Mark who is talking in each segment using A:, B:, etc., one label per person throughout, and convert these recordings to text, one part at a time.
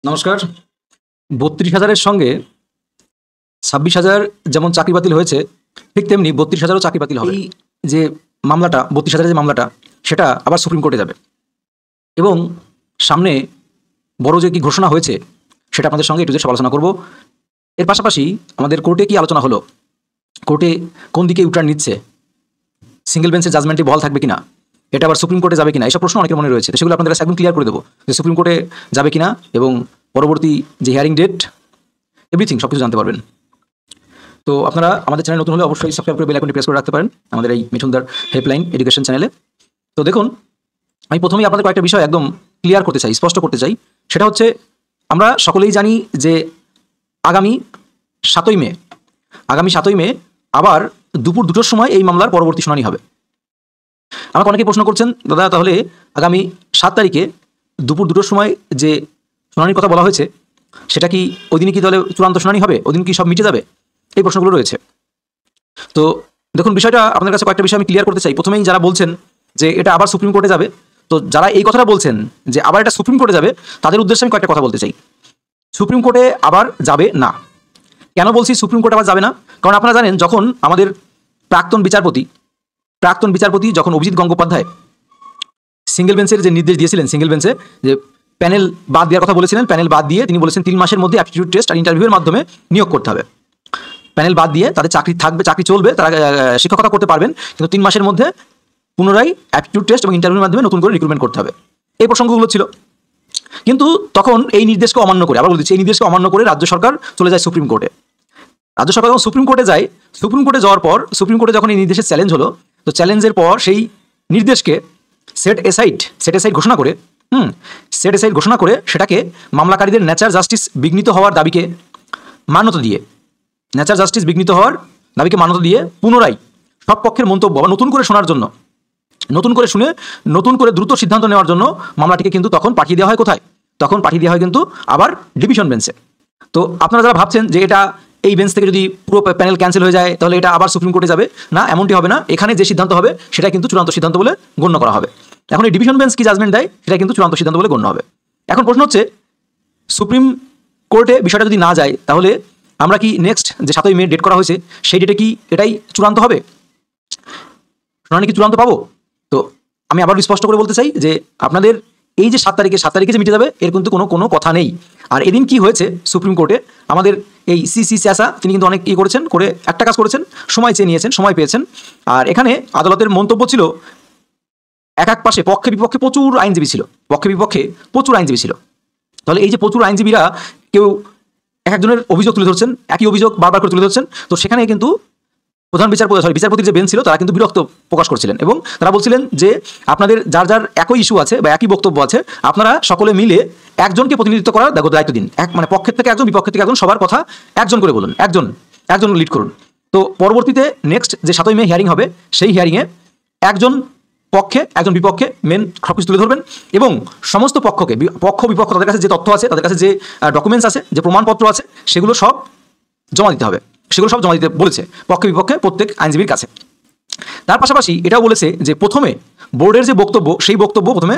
A: নমস্কার। ৩২,০০০-এর সঙ্গে ২৬,০০০ যেমন চাকরি বাতিল হয়েছে, ঠিক তেমনি ৩২,০০০ও চাকরি বাতিল হবে। এই যে মামলাটা ৩২,০০০-এর যে মামলাটা, সেটা আবার সুপ্রিম কোর্টে যাবে এবং সামনে বড় যে কি ঘোষণা হয়েছে সেটা আপনাদের সঙ্গে একটু সব আলোচনা করব। এর পাশাপাশি আমাদের কোর্টে কি আলোচনা হলো, কোর্টে কোন দিকে ইউটার্ন নিচ্ছে, সিঙ্গেল বেঞ্চের জাজমেন্টে বল থাকবে কিনা, এটা আবার সুপ্রিম কোর্টে যাবে কিনা, এইসব প্রশ্ন অনেকের মনে রয়েছে। তো সেগুলো আপনাদের কাছে একদম ক্লিয়ার করে দেবো যে সুপ্রিম কোর্টে যাবে কিনা এবং পরবর্তী যে হিয়ারিং ডেট, এভরিথিং সব কিছু জানতে পারবেন। তো আপনারা আমাদের চ্যানেল নতুন হলে অবশ্যই সাবস্ক্রাইব করে বেল আইকনটি প্রেস করে রাখতে পারেন আমাদের এই মিঠুনদার হেল্পলাইন এডুকেশন চ্যানেলে। তো দেখুন, আমি প্রথমেই আপনাদের কয়েকটা বিষয় একদম ক্লিয়ার করতে চাই, স্পষ্ট করতে চাই। সেটা হচ্ছে, আমরা সকলেই জানি যে আগামী 7ই মে আবার দুপুর 2টোর সময় এই মামলার পরবর্তী শুনানি হবে। আমাকে অনেকেই প্রশ্ন করছেন, দাদা তাহলে আগামী 7 তারিখে দুপুর 2টোর সময় যে শুনানির কথা বলা হয়েছে, সেটা কি ওই দিনই কি তাহলে চূড়ান্ত শুনানি হবে, ওই দিন কি সব মিটে যাবে? এই প্রশ্নগুলো রয়েছে। তো দেখুন, বিষয়টা আপনাদের কাছে কয়েকটা বিষয় আমি ক্লিয়ার করতে চাই। প্রথমেই যারা বলছেন যে এটা আবার সুপ্রিম কোর্টে যাবে, তো যারা এই কথাটা বলছেন যে আবার এটা সুপ্রিম কোর্টে যাবে, তাদের উদ্দেশ্যে আমি কয়েকটা কথা বলতে চাই। সুপ্রিম কোর্টে আবার যাবে না। কেন বলছি সুপ্রিম কোর্টে আবার যাবে না? কারণ আপনারা জানেন, যখন আমাদের প্রাক্তন বিচারপতি যখন অভিজিৎ গঙ্গোপাধ্যায় সিঙ্গেল বেঞ্চের যে নির্দেশ দিয়েছিলেন, সিঙ্গেল বেঞ্চে যে প্যানেল বাদ দেওয়ার কথা বলেছিলেন, প্যানেল বাদ দিয়ে তিনি বলেছেন 3 মাসের মধ্যে অ্যাপটিটিউড টেস্ট আর ইন্টারভিউয়ের মাধ্যমে নিয়োগ করতে হবে। প্যানেল বাদ দিয়ে তাদের চাকরি থাকবে, চাকরি চলবে, তারা শিক্ষকতা করতে পারবেন, কিন্তু 3 মাসের মধ্যে পুনরায় অ্যাপটিটিউড টেস্ট এবং ইন্টারভিউর মাধ্যমে নতুন করে রিক্রুটমেন্ট করতে হবে। এই প্রসঙ্গগুলো ছিল। কিন্তু তখন এই নির্দেশকে অমান্য করে, আবার বলছি, এই নির্দেশকে অমান্য করে রাজ্য সরকার চলে যায় সুপ্রিম কোর্টে। রাজ্য সরকার যখন সুপ্রিম কোর্টে যায়, সুপ্রিম কোর্টে যাওয়ার পর সুপ্রিম কোর্টে যখন এই নির্দেশের চ্যালেঞ্জ হলো, তো চ্যালেঞ্জের পর সেই নির্দেশকে সেট এসাইড ঘোষণা করে সেটাকে মামলাকারীদের ন্যাচার জাস্টিস বিঘ্নিত হওয়ার দাবিকে মান্যতা দিয়ে পুনরায় সব পক্ষের মন্তব্য নতুন করে শোনার জন্য, নতুন করে দ্রুত সিদ্ধান্ত নেওয়ার জন্য মামলাটিকে কিন্তু তখন পাঠিয়ে দেওয়া হয় কোথায়? তখন পাঠিয়ে দেওয়া হয় কিন্তু আবার ডিভিশন বেঞ্চে। তো আপনারা যারা ভাবছেন যে এটা এই বেঞ্চ থেকে যদি পুরো প্যানেল ক্যান্সেল হয়ে যায় তাহলে এটা আবার সুপ্রিম কোর্টে যাবে, না, এমনটি হবে না। এখানে যে সিদ্ধান্ত হবে সেটা কিন্তু চূড়ান্ত সিদ্ধান্ত বলে গণ্য করা হবে। এখন এই ডিভিশন বেঞ্চ কি জাজমেন্ট দেয় সেটা কিন্তু চূড়ান্ত সিদ্ধান্ত বলে গণ্য হবে। এখন প্রশ্ন হচ্ছে, সুপ্রিম কোর্টে বিষয়টা যদি না যায়, তাহলে আমরা কি নেক্সট যে 7ই মে ডেট করা হয়েছে, সেই ডেটে কি এটাই চূড়ান্ত হবে? শুনানি কি চূড়ান্ত পাবো? তো আমি আবার স্পষ্ট করে বলতে চাই যে আপনাদের এই যে 7 তারিখে যে মিটে যাবে, এর কিন্তু কোনো কথা নেই। আর এদিন কি হয়েছে সুপ্রিম কোর্টে, আমাদের এই সিসি স্যাসা তিনি কিন্তু অনেক একটা কাজ করেছেন, সময় চেয়ে নিয়েছেন, সময় পেয়েছেন। আর এখানে আদালতের মন্তব্য ছিল, এক পাশে পক্ষে বিপক্ষে প্রচুর আইনজীবী ছিল। তাহলে এই যে প্রচুর আইনজীবীরা কেউ একজনের অভিযোগ তুলে ধরছেন, একই অভিযোগ বারবার করে তুলে ধরছেন, তো সেখানে কিন্তু প্রধান বিচারপতির যে বেঞ্চ ছিল তারা কিন্তু বিরক্ত প্রকাশ করছিলেন এবং তারা বলছিলেন যে আপনাদের যার একই ইস্যু আছে বা একই বক্তব্য আছে, আপনারা সকলে মিলে একজনকে প্রতিনিধিত্ব করার দায়িত্ব দিন। মানে পক্ষের থেকে একজন, বিপক্ষের থেকে একজন, সবার কথা একজন করে বলুন, একজন লিড করুন। তো পরবর্তীতে নেক্সট যে 7ই মে হিয়ারিং হবে, সেই হিয়ারিংয়ে একজন পক্ষে একজন বিপক্ষে মেন সবকিছু তুলে ধরবেন এবং সমস্ত পক্ষ বিপক্ষ তাদের কাছে যে তথ্য আছে, তাদের কাছে যে ডকুমেন্টস আছে, যে প্রমাণপত্র আছে, সেগুলো সব জমা দিতে বলেছে পক্ষে বিপক্ষে প্রত্যেক আইনজীবীর কাছে। তার পাশাপাশি এটাও বলেছে যে প্রথমে বোর্ডের যে বক্তব্য, সেই বক্তব্য প্রথমে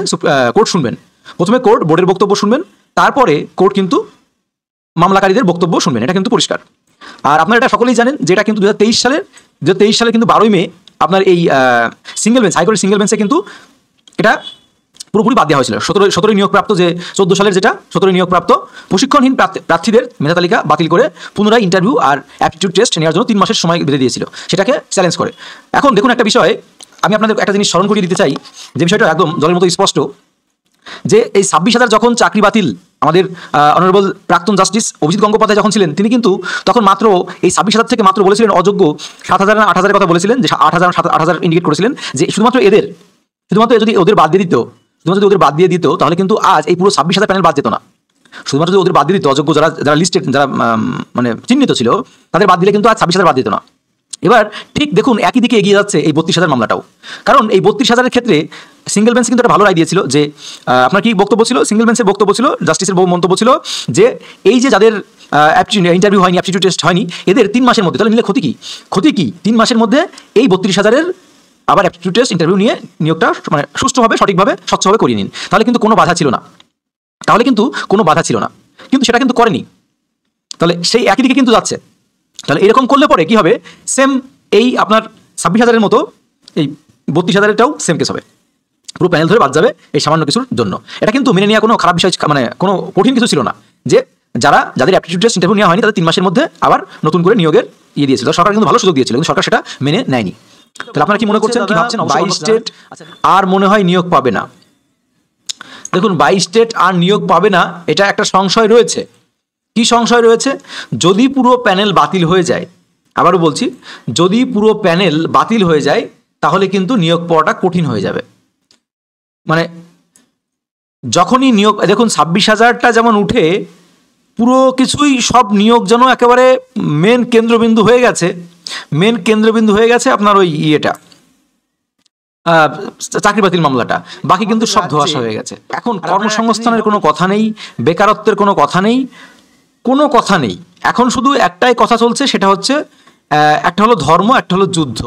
A: কোর্ট শুনবেন। প্রথমে কোর্ট বোর্ডের বক্তব্য শুনবেন, তারপরে কোর্ট কিন্তু মামলাকারীদের বক্তব্য শুনবেন। এটা কিন্তু পরিষ্কার। আর আপনারা এটা সকলেই জানেন যে এটা কিন্তু 2023 সালে কিন্তু 12ই মে আপনার এই হাইকোর্টের সিঙ্গেল বেঞ্চে কিন্তু এটা পুরোপুরি বাদ দেওয়া হয়েছিল। 17 নিয়োগপ্রাপ্ত যে 14 সালের যেটা 17 নিয়োগপ্রাপ্ত প্রশিক্ষণহীন প্রার্থীদের মেধা তালিকা বাতিল করে পুনরায় ইন্টারভিউ আর অ্যাপটিটিউড টেস্ট নেওয়ার জন্য 3 মাসের সময় বেঁধে দিয়েছিল, সেটাকে চ্যালেঞ্জ করে। এখন দেখুন, একটা বিষয় আমি আপনাদের একটা জিনিস স্মরণ করিয়ে দিতে চাই, যে বিষয়টা একদম জলের মতো স্পষ্ট, যে এই 26,000 যখন চাকরি বাতিল, আমাদের অনারেবল প্রাক্তন জাস্টিস অভিজিৎ গঙ্গোপাধ্যায় যখন ছিলেন, তিনি কিন্তু তখন মাত্র এই 26,000 থেকে মাত্র বলেছিলেন অযোগ্য 7,000 না 8,000 কথা বলেছিলেন, যে 8,000 ইন্ডিকেট করেছিলেন, যে শুধুমাত্র যদি ওদের বাদ দিয়ে দিত তাহলে কিন্তু আজ এই পুরো 26,000 প্যানেল বাদ যেত না। শুধুমাত্র যদি ওদের বাদ দিয়ে দিত, অযোগ্য যারা লিস্টেড, যারা মানে চিহ্নিত ছিল, তাদের বাদ দিলে কিন্তু আজ 26,000 বাদ দিত না। এবার ঠিক দেখুন, একই দিকে এগিয়ে যাচ্ছে এই 32,000 মামলাটাও। কারণ এই 32,000-এর ক্ষেত্রে সিঙ্গেল বেঞ্চ কিন্তু একটা ভালো রায় দিয়েছিল, যে আপনার কি বক্তব্য ছিল, সিঙ্গেল বেঞ্চের বক্তব্য ছিল, জাস্টিসের বহু মন্তব্য ছিল, যে এই যে যাদের ইন্টারভিউ হয়নি, অ্যাপটিটিউড টেস্ট হয়নি, এদের 3 মাসের মধ্যে, তাহলে নিলে ক্ষতি কি 3 মাসের মধ্যে এই 32,000-এর আবার অ্যাপটিটিউড টেস্ট ইন্টারভিউ নিয়ে নিয়োগটা মানে সুষ্ঠুভাবে, সঠিকভাবে, স্বচ্ছভাবে করিয়ে নিন। তাহলে কিন্তু কোনো বাধা ছিল না। কিন্তু সেটা কিন্তু করেনি, তাহলে সেই একই দিকে কিন্তু যাচ্ছে। তাহলে এরকম করলে পরে কি হবে, সেম এই আপনার 26,000-এর মতো এই 32,000-এরটাও সেম কেস হবে, পুরো প্যানেল ধরে বাদ যাবে এই সামান্য কিছুর জন্য। এটা কিন্তু মেনে নেওয়া কোনো খারাপ বিষয়, মানে কোনো কঠিন কিছু ছিল না, যে যাদের অ্যাপটিটিউড টেস্ট ইন্টারভিউ নেওয়া হয়নি তাদের 3 মাসের মধ্যে আবার নতুন করে নিয়োগের দিয়েছিল। সরকার কিন্তু ভালো সুযোগ দিয়েছিল, কিন্তু সরকার সেটা মেনে নেয়নি। তাহলে আপনারা কি মনে করছেন, কি ভাবছেন? 22 স্টেট আর মনে হয় নিয়োগ পাবে না। দেখুন, 22 স্টেট আর নিয়োগ পাবে না, এটা একটা সংশয় রয়েছে। কি সংশয় রয়েছে? যদি পুরো প্যানেল বাতিল হয়ে যায়, আবারও বলছি, যদি পুরো প্যানেল বাতিল হয়ে যায় তাহলে কিন্তু নিয়োগ পাওয়াটা কঠিন হয়ে যাবে। মানে যখনই নিয়োগ, দেখুন 26,000টা যেমন উঠে পুরো কিছুই সব নিয়োগ যেন একেবারে মেন কেন্দ্রবিন্দু হয়ে গেছে, আপনার ওই ইয়েটা চাকরি বাতিল মামলাটা, বাকি কিন্তু সব ধোঁয়াশা হয়ে গেছে। এখন কর্মসংস্থানের কোনো কথা নেই, বেকারত্বের কোনো কথা নেই, কোনো কথা নেই। এখন শুধু একটাই কথা চলছে, সেটা হচ্ছে একটা হলো ধর্ম, একটা হলো যুদ্ধ।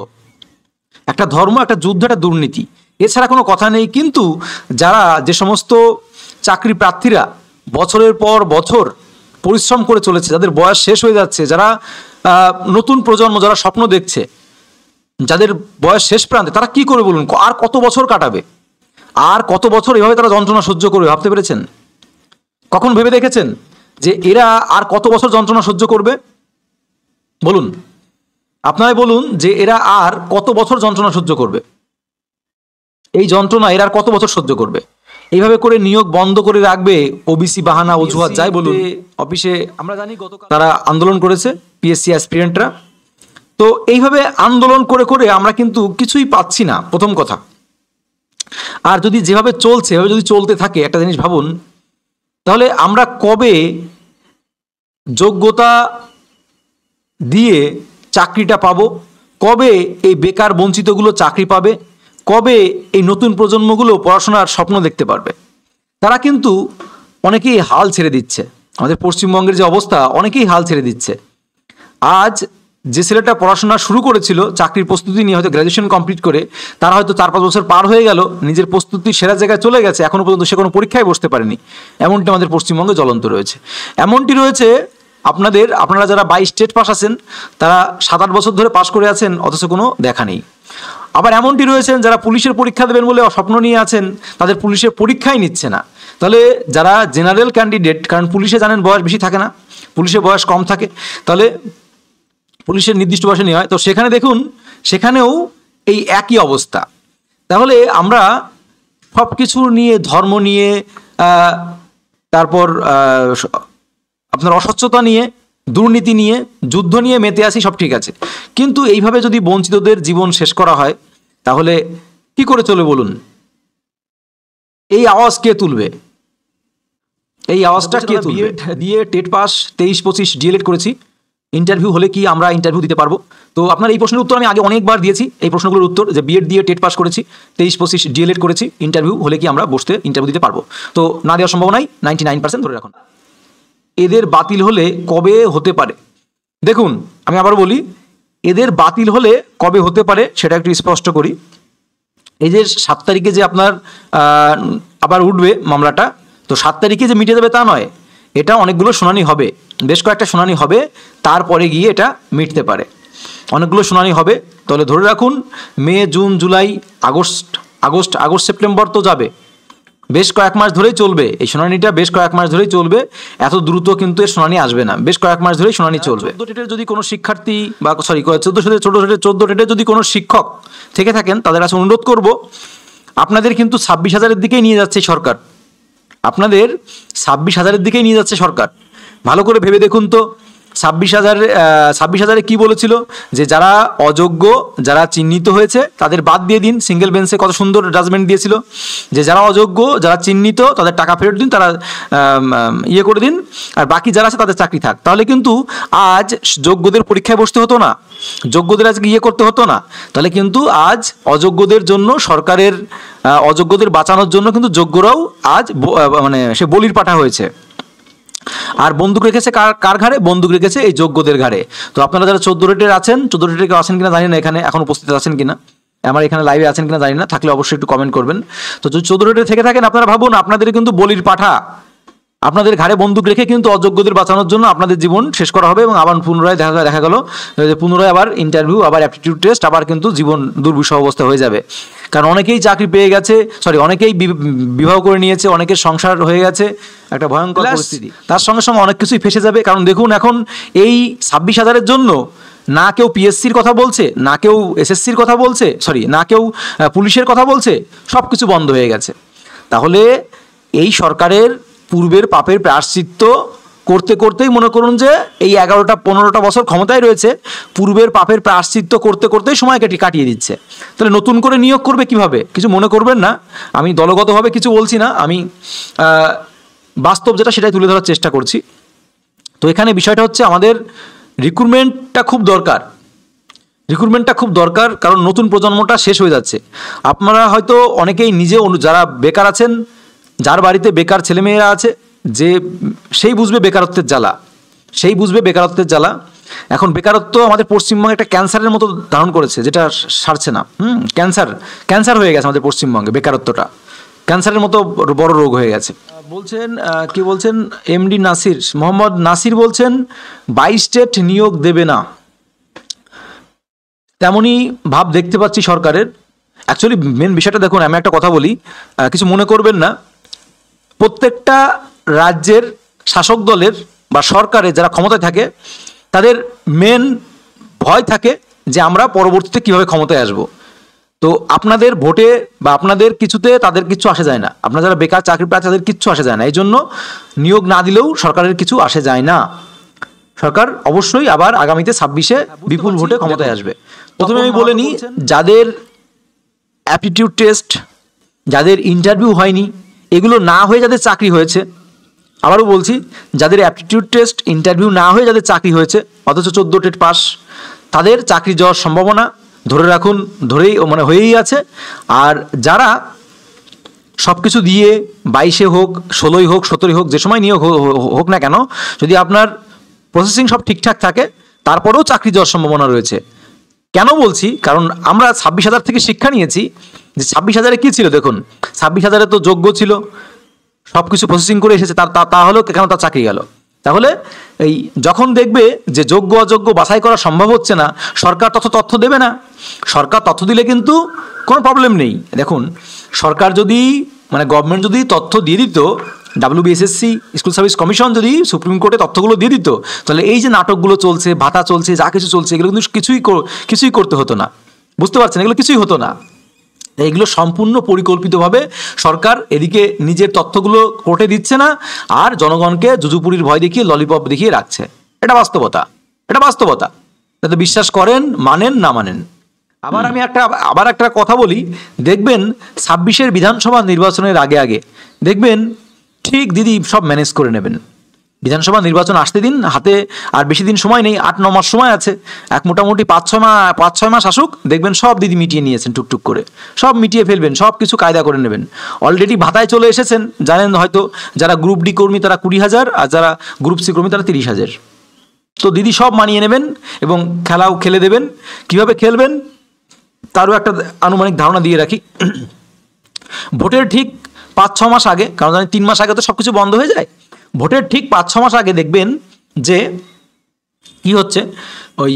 A: একটা ধর্ম, একটা যুদ্ধ, একটা দুর্নীতি, এছাড়া কোনো কথা নেই। কিন্তু যে সমস্ত চাকরি প্রার্থীরা বছরের পর বছর পরিশ্রম করে চলেছে, যাদের বয়স শেষ হয়ে যাচ্ছে, যারা নতুন প্রজন্ম, যারা স্বপ্ন দেখছে, যাদের বয়স শেষ প্রান্তে, তারা কি করবে বলুন? আর কত বছর কাটাবে? আর কত বছর এভাবে তারা যন্ত্রণা সহ্য করবে? ভাবতে পেরেছেন? কখন ভেবে দেখেছেন যে এরা আর কত বছর যন্ত্রণা সহ্য করবে? বলুন, আপনারাই বলুন যে এরা আর কত বছর যন্ত্রণা সহ্য করবে? এই যন্ত্রণা এরা আর কত বছর সহ্য করবে? এইভাবে করে নিয়োগ বন্ধ করে রাখবে, ওবিসি বাহানা অজুহাত যাই বলুন। অফিসে আমরা জানি গতকাল তারা আন্দোলন করেছে, পিএসসি অ্যাসপিরেন্টরা। তো এইভাবে আন্দোলন করে করে আমরা কিন্তু কিছুই পাচ্ছি না, প্রথম কথা। আর যদি যেভাবে চলছে, এভাবে যদি চলতে থাকে, একটা জিনিস ভাবুন, তাহলে আমরা কবে যোগ্যতা দিয়ে চাকরিটা পাবো? কবে এই বেকার বঞ্চিতগুলো চাকরি পাবে? কবে এই নতুন প্রজন্মগুলো পড়াশোনার স্বপ্ন দেখতে পারবে? তারা কিন্তু অনেকেই হাল ছেড়ে দিচ্ছে। আমাদের পশ্চিমবঙ্গের যে অবস্থা, অনেকেই হাল ছেড়ে দিচ্ছে। আজ যে ছেলেটা পড়াশোনা শুরু করেছিল চাকরির প্রস্তুতি নিয়ে, হয়তো গ্র্যাজুয়েশন কমপ্লিট করে, তারা হয়তো 4-5 বছর পার হয়ে গেল, নিজের প্রস্তুতি সেরা জায়গায় চলে গেছে, এখনো পর্যন্ত সে কোনো পরীক্ষায় বসতে পারেনি। এমনটি আমাদের পশ্চিমবঙ্গে জ্বলন্ত রয়েছে। এমনটি রয়েছে আপনারা যারা 22 স্টেট পাস আছেন, তারা 7-8 বছর ধরে পাস করে আছেন, অথচ কোনো দেখা নেই। আবার এমনটি রয়েছেন যারা পুলিশের পরীক্ষা দেবেন বলে স্বপ্ন নিয়ে আছেন, তাদের পুলিশের পরীক্ষাই নিচ্ছে না। তাহলে যারা জেনারেল ক্যান্ডিডেট, কারণ পুলিশে জানেন বয়স বেশি থাকে না, পুলিশের বয়স কম থাকে, তাহলে পুলিশের নির্দিষ্ট বয়সে নেওয়া হয়, তো সেখানে দেখুন, সেখানেও এই একই অবস্থা। তাহলে আমরা সব কিছু নিয়ে, ধর্ম নিয়ে, তারপর আপনার অস্বচ্ছতা নিয়ে, দুর্নীতি নিয়ে, যুদ্ধ নিয়ে মেতে আসি, সব ঠিক আছে, কিন্তু এইভাবে যদি বঞ্চিতদের জীবন শেষ করা হয় তাহলে কি করে চলে বলুন? এই আওয়াজ কে তুলবে? এই আওয়াজটা কে তুলবে? বিএড দিয়ে টেট পাস 23-25 ডিএলএড করেছি, ইন্টারভিউ হলে কি আমরা ইন্টারভিউ দিতে পারবো? তো আপনার এই প্রশ্নের উত্তর আমি আগে অনেকবার দিয়েছি, এই প্রশ্নগুলোর উত্তর, যে বিএড দিয়ে টেট পাস করেছি, 23-25 ডিএলএড করেছি, ইন্টারভিউ হলে কি আমরা বসতে ইন্টারভিউ দিতে পারবো? তো না দেওয়ার সম্ভাবনাই 99% ধরে রাখুন। এদের বাতিল হলে কবে হতে পারে? দেখুন, আমি আবার বলি, এদের বাতিল হলে কবে হতে পারে সেটা একটু স্পষ্ট করি। এই যে 7 তারিখে যে আপনার আবার উঠবে মামলাটা, তো 7 তারিখে যে মিটে যাবে তা নয়, এটা অনেকগুলো শুনানি হবে, বেশ কয়েকটা শুনানি হবে, তারপরে গিয়ে এটা মিটতে পারে। অনেকগুলো শুনানি হবে, তাহলে ধরে রাখুন মে, জুন, জুলাই, আগস্ট, সেপ্টেম্বর তো যাবে, বেশ কয়েক মাস ধরেই চলবে এই শুনানিটা, বেশ কয়েক মাস ধরেই চলবে। এত দ্রুত কিন্তু এর শুনানি আসবে না, বেশ কয়েক মাস ধরেই শুনানি চলবে। 14 টেটের যদি কোনো শিক্ষার্থী বা 14 টেটের যদি কোনো শিক্ষক থেকে থাকেন, তাদের কাছে অনুরোধ করব, আপনাদের কিন্তু 26,000-এর দিকেই নিয়ে যাচ্ছে সরকার, আপনাদের 26,000-এর দিকেই নিয়ে যাচ্ছে সরকার। ভালো করে ভেবে দেখুন তো, 26,000-এ কি বলেছিল? যে যারা অযোগ্য, যারা চিহ্নিত হয়েছে তাদের বাদ দিয়ে দিন। সিঙ্গেল বেঞ্চে কত সুন্দর জাজমেন্ট দিয়েছিল যে যারা অযোগ্য, যারা চিহ্নিত, তাদের টাকা ফেরত দিন, তারা ইয়ে করে দিন, আর বাকি যারা আছে তাদের চাকরি থাক। তাহলে কিন্তু আজ যোগ্যদের পরীক্ষায় বসতে হতো না, যোগ্যদের আজকে ইয়ে করতে হতো না। তাহলে কিন্তু আজ অযোগ্যদের জন্য, সরকারের অযোগ্যদের বাঁচানোর জন্য কিন্তু যোগ্যরাও আজ মানে সে বলির পাঠা হয়েছে। আর বন্দুক রেখেছে কার ঘাড়ে? বন্দুক রেখেছে এই যোগ্যদের ঘাড়ে। তো আপনারা যারা 14 রেটের আছেন, 14 রেটের কেউ আছেন কিনা জানি না, এখানে এখন উপস্থিত আছেন কিনা, আমার এখানে লাইভে আছেন কিনা জানি না, থাকলে অবশ্যই একটু কমেন্ট করবেন। তো যদি 14 রেটে থেকে থাকেন, আপনারা ভাবুন আপনাদের কিন্তু বলির পাঠা আপনাদের ঘাড়ে বন্দুক রেখে কিন্তু অযোগ্যদের বাঁচানোর জন্য আপনাদের জীবন শেষ করা হবে এবং আবার পুনরায় দেখা গেল যে পুনরায় আবার ইন্টারভিউ, আবার অ্যাপটিটিউড টেস্ট, আবার কিন্তু জীবন দুর্বিষহ অবস্থা হয়ে যাবে। কারণ অনেকেই চাকরি পেয়ে গেছে, অনেকেই বিবাহ করে নিয়েছে, অনেকের সংসার হয়ে গেছে, একটা ভয়ঙ্কর পরিস্থিতি। তার সঙ্গে সঙ্গে অনেক কিছুই ফেসে যাবে। কারণ দেখুন, এখন এই 26,000-এর জন্য না কেউ পিএসসির কথা বলছে, না কেউ এসএসসির কথা বলছে, না কেউ পুলিশের কথা বলছে, সব কিছু বন্ধ হয়ে গেছে। তাহলে এই সরকারের পূর্বের পাপের প্রায়শ্চিত্ত করতে করতেই মনে করুন যে এই 11-15টা বছর ক্ষমতায় রয়েছে, পূর্বের পাপের প্রায়শ্চিত্ত করতে করতেই সময় কাটিয়ে দিচ্ছে। তাহলে নতুন করে নিয়োগ করবে কিভাবে? কিছু মনে করবেন না, আমি দলগতভাবে কিছু বলছি না, আমি বাস্তব যেটা সেটাই তুলে ধরার চেষ্টা করছি। তো এখানে বিষয়টা হচ্ছে আমাদের রিক্রুটমেন্টটা খুব দরকার, কারণ নতুন প্রজন্মটা শেষ হয়ে যাচ্ছে। আপনারা হয়তো অনেকেই নিজে যারা বেকার আছেন, যার বাড়িতে বেকার ছেলেমেয়েরা আছে, সেই বুঝবে বেকারত্বের জ্বালা। এখন বেকারত্ব আমাদের পশ্চিমবঙ্গে একটা ক্যান্সারের মতো ধারণ করেছে, যেটা সারছে না। ক্যান্সার হয়ে গেছে আমাদের পশ্চিমবঙ্গে, বেকারত্বটা ক্যান্সারের মতো বড় রোগ হয়ে গেছে। বলছেন এমডি মোহাম্মদ নাসির বলছেন 22 স্টেট নিয়োগ দেবে না, তেমনই ভাব দেখতে পাচ্ছি সরকারের। অ্যাকচুয়ালি মেন বিষয়টা দেখুন, আমি একটা কথা বলি, কিছু মনে করবেন না। প্রত্যেকটা রাজ্যের শাসক দলের বা সরকারের যারা ক্ষমতায় থাকে, তাদের মেন ভয় থাকে যে আমরা পরবর্তীতে কিভাবে ক্ষমতায় আসব। তো আপনাদের ভোটে বা আপনাদের কিছুতে তাদের কিছু আসে যায় না। আপনারা যারা বেকার চাকরি প্রার্থী, তাদের কিচ্ছু আসে যায় না। এই জন্য নিয়োগ না দিলেও সরকারের কিছু আসে যায় না। সরকার অবশ্যই আবার আগামীতে 26-এ বিপুল ভোটে ক্ষমতায় আসবে। প্রথমে আমি বলে নিই, যাদের অ্যাপটিটিউড টেস্ট, যাদের ইন্টারভিউ হয়নি, এগুলো না হয়ে যাদের চাকরি হয়েছে, আবারও বলছি, যাদের অ্যাপটিটিউড টেস্ট ইন্টারভিউ না হয়ে যাদের চাকরি হয়েছে অথচ 14 টেট পাস, তাদের চাকরি যাওয়ার সম্ভাবনা ধরে রাখুন, হয়েই আছে। আর যারা সব কিছু দিয়ে 22-এ হোক, 16-ই হোক, 17-ই হোক, যে সময় নিয়োগ হোক না কেন, যদি আপনার প্রসেসিং সব ঠিকঠাক থাকে, তারপরেও চাকরি যাওয়ার সম্ভাবনা রয়েছে। কেন বলছি? কারণ আমরা 26,000 থেকে শিক্ষা নিয়েছি যে 26,000-এ কী ছিল। দেখুন, 26,000-এ তো যোগ্য ছিল, সব কিছু প্রসেসিং করে এসেছে, তাহলেও কেন তার চাকরি গেল? তাহলে এই যখন দেখবে যে যোগ্য অযোগ্য বাছাই করা সম্ভব হচ্ছে না, সরকার তথ্য দেবে না। সরকার তথ্য দিলে কিন্তু কোনো প্রবলেম নেই। দেখুন, সরকার যদি গভর্নমেন্ট যদি তথ্য দিয়ে দিত, WBSSC স্কুল সার্ভিস কমিশন যদি সুপ্রিম কোর্টে তথ্যগুলো দিয়ে দিত, তাহলে এই যে নাটকগুলো চলছে, ভাতা চলছে, যা কিছু চলছে, এগুলো কিন্তু কিছুই করতে হতো না। বুঝতে পারছেন? এগুলো কিছুই হতো না। এগুলো সম্পূর্ণ পরিকল্পিতভাবে সরকার এদিকে নিজের তথ্যগুলো কোর্টে দিচ্ছে না, আর জনগণকে জুজুপুরির ভয় দেখিয়ে, ললিপপ দেখিয়ে রাখছে। এটা বাস্তবতা। যাতে বিশ্বাস করেন, মানেন না মানেন। আমি একটা কথা বলি, দেখবেন 26-এর বিধানসভা নির্বাচনের আগে দেখবেন ঠিক দিদি সব ম্যানেজ করে নেবেন। বিধানসভা নির্বাচন আসতে দিন, হাতে আর বেশি দিন সময় নেই, 8-9 মাস সময় আছে। মোটামুটি 5-6 মাস আসুক, দেখবেন সব দিদি মিটিয়ে নিয়েছেন, টুকটুক করে সব মিটিয়ে ফেলবেন, সব কিছু কায়দা করে নেবেন। অলরেডি ভাতায় চলে এসেছেন, জানেন হয়তো, যারা গ্রুপ ডি কর্মী তারা 20,000, আর যারা গ্রুপ সি কর্মী তারা 30,000। তো দিদি সব মানিয়ে নেবেন এবং খেলাও খেলে দেবেন। কিভাবে খেলবেন তারও একটা আনুমানিক ধারণা দিয়ে রাখি। ভোটের ঠিক 5-6 মাস আগে, কারণ 3 মাস আগে তো সব কিছু বন্ধ হয়ে যায়, ভোটের ঠিক 5-6 মাস আগে দেখবেন যে কি হচ্ছে, ওই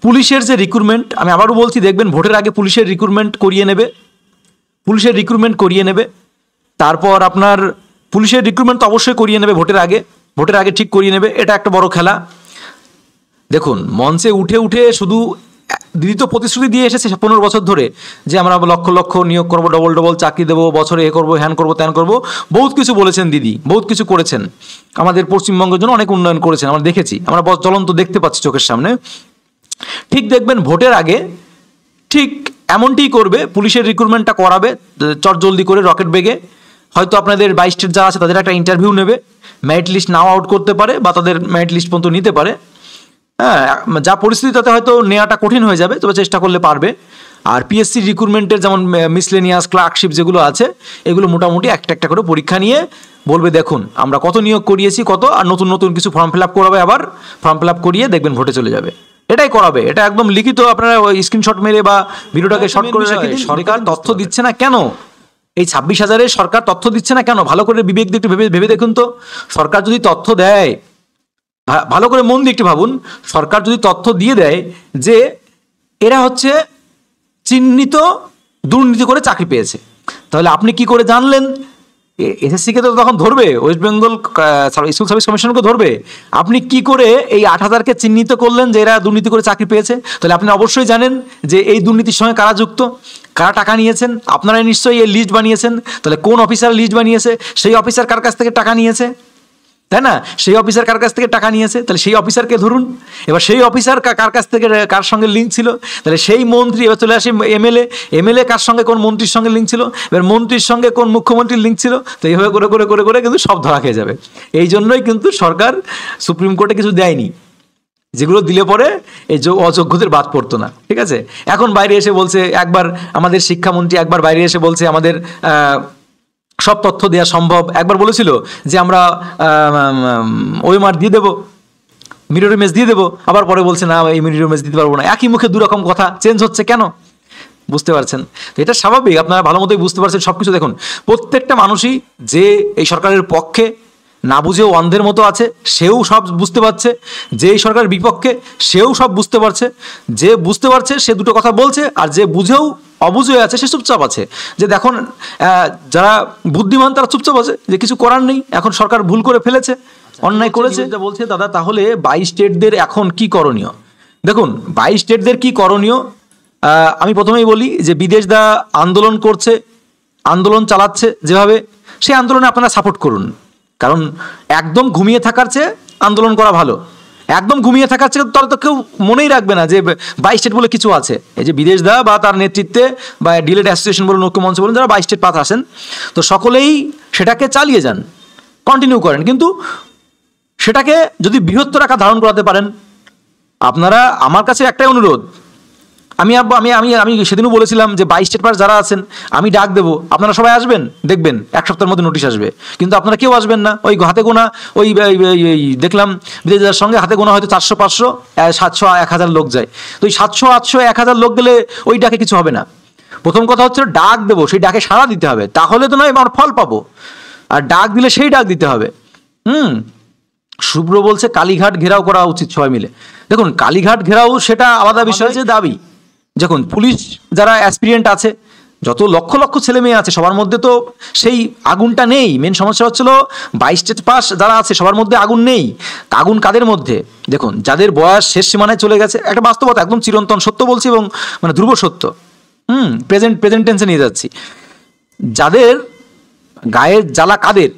A: পুলিশের যে রিক্রুটমেন্ট, আমি আবারও বলছি, দেখবেন ভোটের আগে পুলিশের রিক্রুটমেন্ট করিয়ে নেবে। তারপর আপনার পুলিশের রিক্রুটমেন্ট তো অবশ্যই করিয়ে নেবে ভোটের আগে ঠিক করিয়ে নেবে। এটা একটা বড় খেলা। দেখুন, মঞ্চে উঠে শুধু দিদি তো প্রতিশ্রুতি দিয়ে এসেছে 15 বছর ধরে যে আমরা লক্ষ নিয়োগ করবো, ডবল চাকরি দেবো, বছরে এ করবো, হ্যান করবো, ত্যান করবো, বহুত কিছু বলেছেন দিদি, বহুত কিছু করেছেন, আমাদের পশ্চিমবঙ্গের জন্য অনেক উন্নয়ন করেছেন, আমরা দেখেছি, আমরা জ্বলন্ত দেখতে পাচ্ছি চোখের সামনে। ঠিক দেখবেন ভোটের আগে ঠিক এমনটিই করবে, পুলিশের রিক্রুটমেন্টটা করাবে চটজলদি করে, রকেট বেগে। হয়তো আপনাদের 22 স্টেট যারা আছে তাদের একটা ইন্টারভিউ নেবে, মেরিট লিস্ট নাও আউট করতে পারে বা তাদের মেরিট লিস্ট পর্যন্ত নিতে পারে। হ্যাঁ, যা পরিস্থিতি তাতে হয়তো নেওয়াটা কঠিন হয়ে যাবে, তবে চেষ্টা করলে পারবে। আর পিএসসি রিক্রুটমেন্টের যেমন মিসলেনিয়াস ক্লার্কশিপ যেগুলো আছে, এগুলো মোটামুটি একটা করে পরীক্ষা নিয়ে বলবে, দেখুন আমরা কত নিয়োগ করিয়েছি, কত, আর নতুন কিছু ফর্ম ফিল আপ করাবে, আবার ফর্ম ফিল আপ করিয়ে দেখবেন ভোটে চলে যাবে। এটাই করাবে, এটা একদম লিখিত। আপনারা ওই স্ক্রিনশট মেরে বা ভিডিওটাকে শর্ট করে রেখে দিন। সরকার তথ্য দিচ্ছে না কেন? এই 26,000-এ সরকার তথ্য দিচ্ছে না কেন? ভালো করে বিবেক দিয়ে একটু ভেবে দেখুন তো। সরকার যদি তথ্য দেয়, ভালো করে মন দিয়ে একটু ভাবুন, সরকার যদি তথ্য দিয়ে দেয় যে এরা হচ্ছে চিহ্নিত দুর্নীতি করে চাকরি পেয়েছে, তাহলে আপনি কি করে জানলেন? এসএসসিকে তো তখন ধরবে, ওয়েস্ট বেঙ্গল স্কুল সার্ভিস কমিশনকে ধরবে। আপনি কি করে এই 8,000-কে চিহ্নিত করলেন যে এরা দুর্নীতি করে চাকরি পেয়েছে? তাহলে আপনি অবশ্যই জানেন যে এই দুর্নীতির সঙ্গে কারা যুক্ত, কারা টাকা নিয়েছেন। আপনারাই নিশ্চয়ই এই লিস্ট বানিয়েছেন। তাহলে কোন অফিসার লিস্ট বানিয়েছে, সেই অফিসার কার কাছ থেকে টাকা নিয়েছে, তাই না? সেই অফিসার কার কাছ থেকে টাকা নিয়েছে, তাহলে সেই অফিসারকে ধরুন। এবার সেই অফিসার কার কাছ থেকে কার সঙ্গে লিঙ্ক ছিল, তাহলে সেই মন্ত্রী। এবার চলে আসে এমএলএ কার সঙ্গে, কোন মন্ত্রীর সঙ্গে লিঙ্ক ছিল, এবার মন্ত্রীর সঙ্গে কোন মুখ্যমন্ত্রীর লিঙ্ক ছিল। তো এইভাবে করে করে করে করে কিন্তু সব ধরা খেয়ে যাবে। এই জন্যই কিন্তু সরকার সুপ্রিম কোর্টে কিছু দেয়নি, যেগুলো দিলে পরে এই অযোগ্যদের বাদ পড়তো না। ঠিক আছে, এখন বাইরে এসে বলছে, একবার আমাদের শিক্ষামন্ত্রী একবার বাইরে এসে বলছে আমাদের সব তথ্য দেওয়া সম্ভব। একবার বলেছিল যে আমরা ওএমআর দিয়ে দেবো, মিরর ইমেজ দিয়ে দেবো, আবার পরে বলছে না এই মিরর ইমেজ দিতে পারবো না। একই মুখে দুরকম কথা, চেঞ্জ হচ্ছে কেন? বুঝতে পারছেন? তো এটা স্বাভাবিক, আপনারা ভালো মতোই বুঝতে পারছেন সব কিছু। দেখুন, প্রত্যেকটা মানুষই যে এই সরকারের পক্ষে না বুঝেও অন্ধের মতো আছে, সেও সব বুঝতে পারছে। যে এই সরকারের বিপক্ষে, সেও সব বুঝতে পারছে। যে বুঝতে পারছে সে দুটো কথা বলছে, আর যে বুঝেও অবুঝ হয়ে আছে সে চুপচাপ আছে। যে দেখুন, যারা বুদ্ধিমান তারা চুপচাপ আছে, যে কিছু করার নেই, এখন সরকার ভুল করে ফেলেছে, অন্যায় করেছে। বলছে দাদা, তাহলে 22 স্টেটদের এখন কি করণীয়? দেখুন, 22 স্টেটদের কি করণীয়, আমি প্রথমেই বলি যে বিদেশ দা আন্দোলন করছে, আন্দোলন চালাচ্ছে যেভাবে, সেই আন্দোলনে আপনারা সাপোর্ট করুন। কারণ একদম ঘুমিয়ে থাকার চেয়ে আন্দোলন করা ভালো। একদম ঘুমিয়ে থাকার চেয়ে তারা তো কেউ মনেই রাখবে না যে 22 স্টেট বলে কিছু আছে। এই যে বিদেশ দা বা তার নেতৃত্বে বা ডিলেট অ্যাসোসিয়েশন বলুন, ঐক্যমঞ্চ বলুন, যারা 22 স্টেট পাথ আসেন, তো সকলেই সেটাকে চালিয়ে যান, কন্টিনিউ করেন। কিন্তু সেটাকে যদি বৃহত্তর আকার ধারণ করাতে পারেন, আপনারা, আমার কাছে একটাই অনুরোধ, আমি সেদিনও বলেছিলাম যে 22 স্টেট পাস যারা আছেন আমি ডাক দেবো, আপনারা সবাই আসবেন, দেখবেন 1 সপ্তাহের মধ্যে নোটিশ আসবে। কিন্তু আপনারা কেউ আসবেন না। ওই হাতে গোনা, ওই দেখলাম বিদেশ যাওয়ার সঙ্গে হাতে গোনা হয়তো 400, 500, 700, 1000 লোক যায়। তো ওই 700, 800, 1000 লোক গেলে ওই ডাকে কিছু হবে না। প্রথম কথা হচ্ছে ডাক দেবো, সেই ডাকে সাড়া দিতে হবে, তাহলে তো নয় আমার ফল পাবো। আর ডাক দিলে সেই ডাক দিতে হবে। শুভ্র বলছে কালীঘাট ঘেরাও করা উচিত সবাই মিলে। দেখুন, কালীঘাট ঘেরাও সেটা আলাদা বিষয়, যে দাবি। দেখুন, পুলিশ যারা অ্যাসপিরিয়েন্ট আছে, যত লক্ষ লক্ষ ছেলে মেয়ে আছে, সবার মধ্যে তো সেই আগুনটা নেই। মেন সমস্যা হচ্ছিল 22 স্টেট পাস যারা আছে সবার মধ্যে আগুন নেই। আগুন কাদের মধ্যে? দেখুন, যাদের বয়স শেষ সীমানায় চলে গেছে, একটা বাস্তবতা, একদম চিরন্তন সত্য বলছি, এবং মানে ধ্রুব সত্য, প্রেজেন্ট টেন্সে নিয়ে যাচ্ছি। যাদের গায়ের জ্বালা, কাদের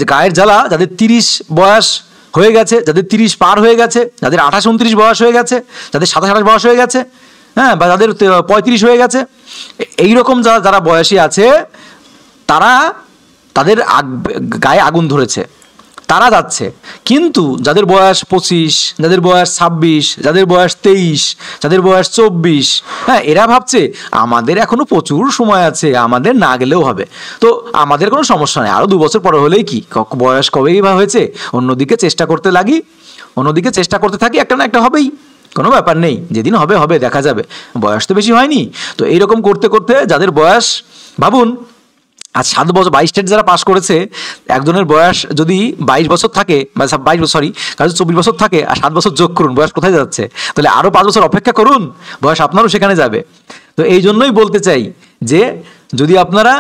A: গায়ের জ্বালা? যাদের 30 বয়স হয়ে গেছে, যাদের 30 পার হয়ে গেছে, যাদের 28, 29 বয়স হয়ে গেছে, যাদের 27, 28 বয়স হয়ে গেছে, হ্যাঁ, বা যাদের 35 হয়ে গেছে, এইরকম যারা বয়সী আছে, তাদের গায়ে আগুন ধরেছে, তারা যাচ্ছে। কিন্তু যাদের বয়স 25, যাদের বয়স 26, যাদের বয়স 23, যাদের বয়স 24, হ্যাঁ, এরা ভাবছে আমাদের এখনো প্রচুর সময় আছে, আমাদের না গেলেও হবে। তো আমাদের কোনো সমস্যা নেই, আরো 2 বছর পরে হলেই কি, বয়স কবেই বা হয়েছে, অন্যদিকে চেষ্টা করতে লাগি, অন্যদিকে চেষ্টা করতে থাকি, একটা না একটা হবেই, কোনো ব্যাপার নেই, যেদিন হবে হবে, দেখা যাবে, বয়স তো বেশি হয়নি। তো এইরকম করতে করতে যাদের বয়স, ভাবুন, আর 7 বছর 22 স্টেট যারা পাস করেছে, একজনের বয়স যদি 22 বছর থাকে, বা 22 বছর, সরি, কারণ 24 বছর থাকে, আর 7 বছর যোগ করুন, বয়স কোথায় যাচ্ছে? তাহলে আরও 5 বছর অপেক্ষা করুন, বয়স আপনারও সেখানে যাবে। তো এই জন্যই বলতে চাই যে যদি আপনারা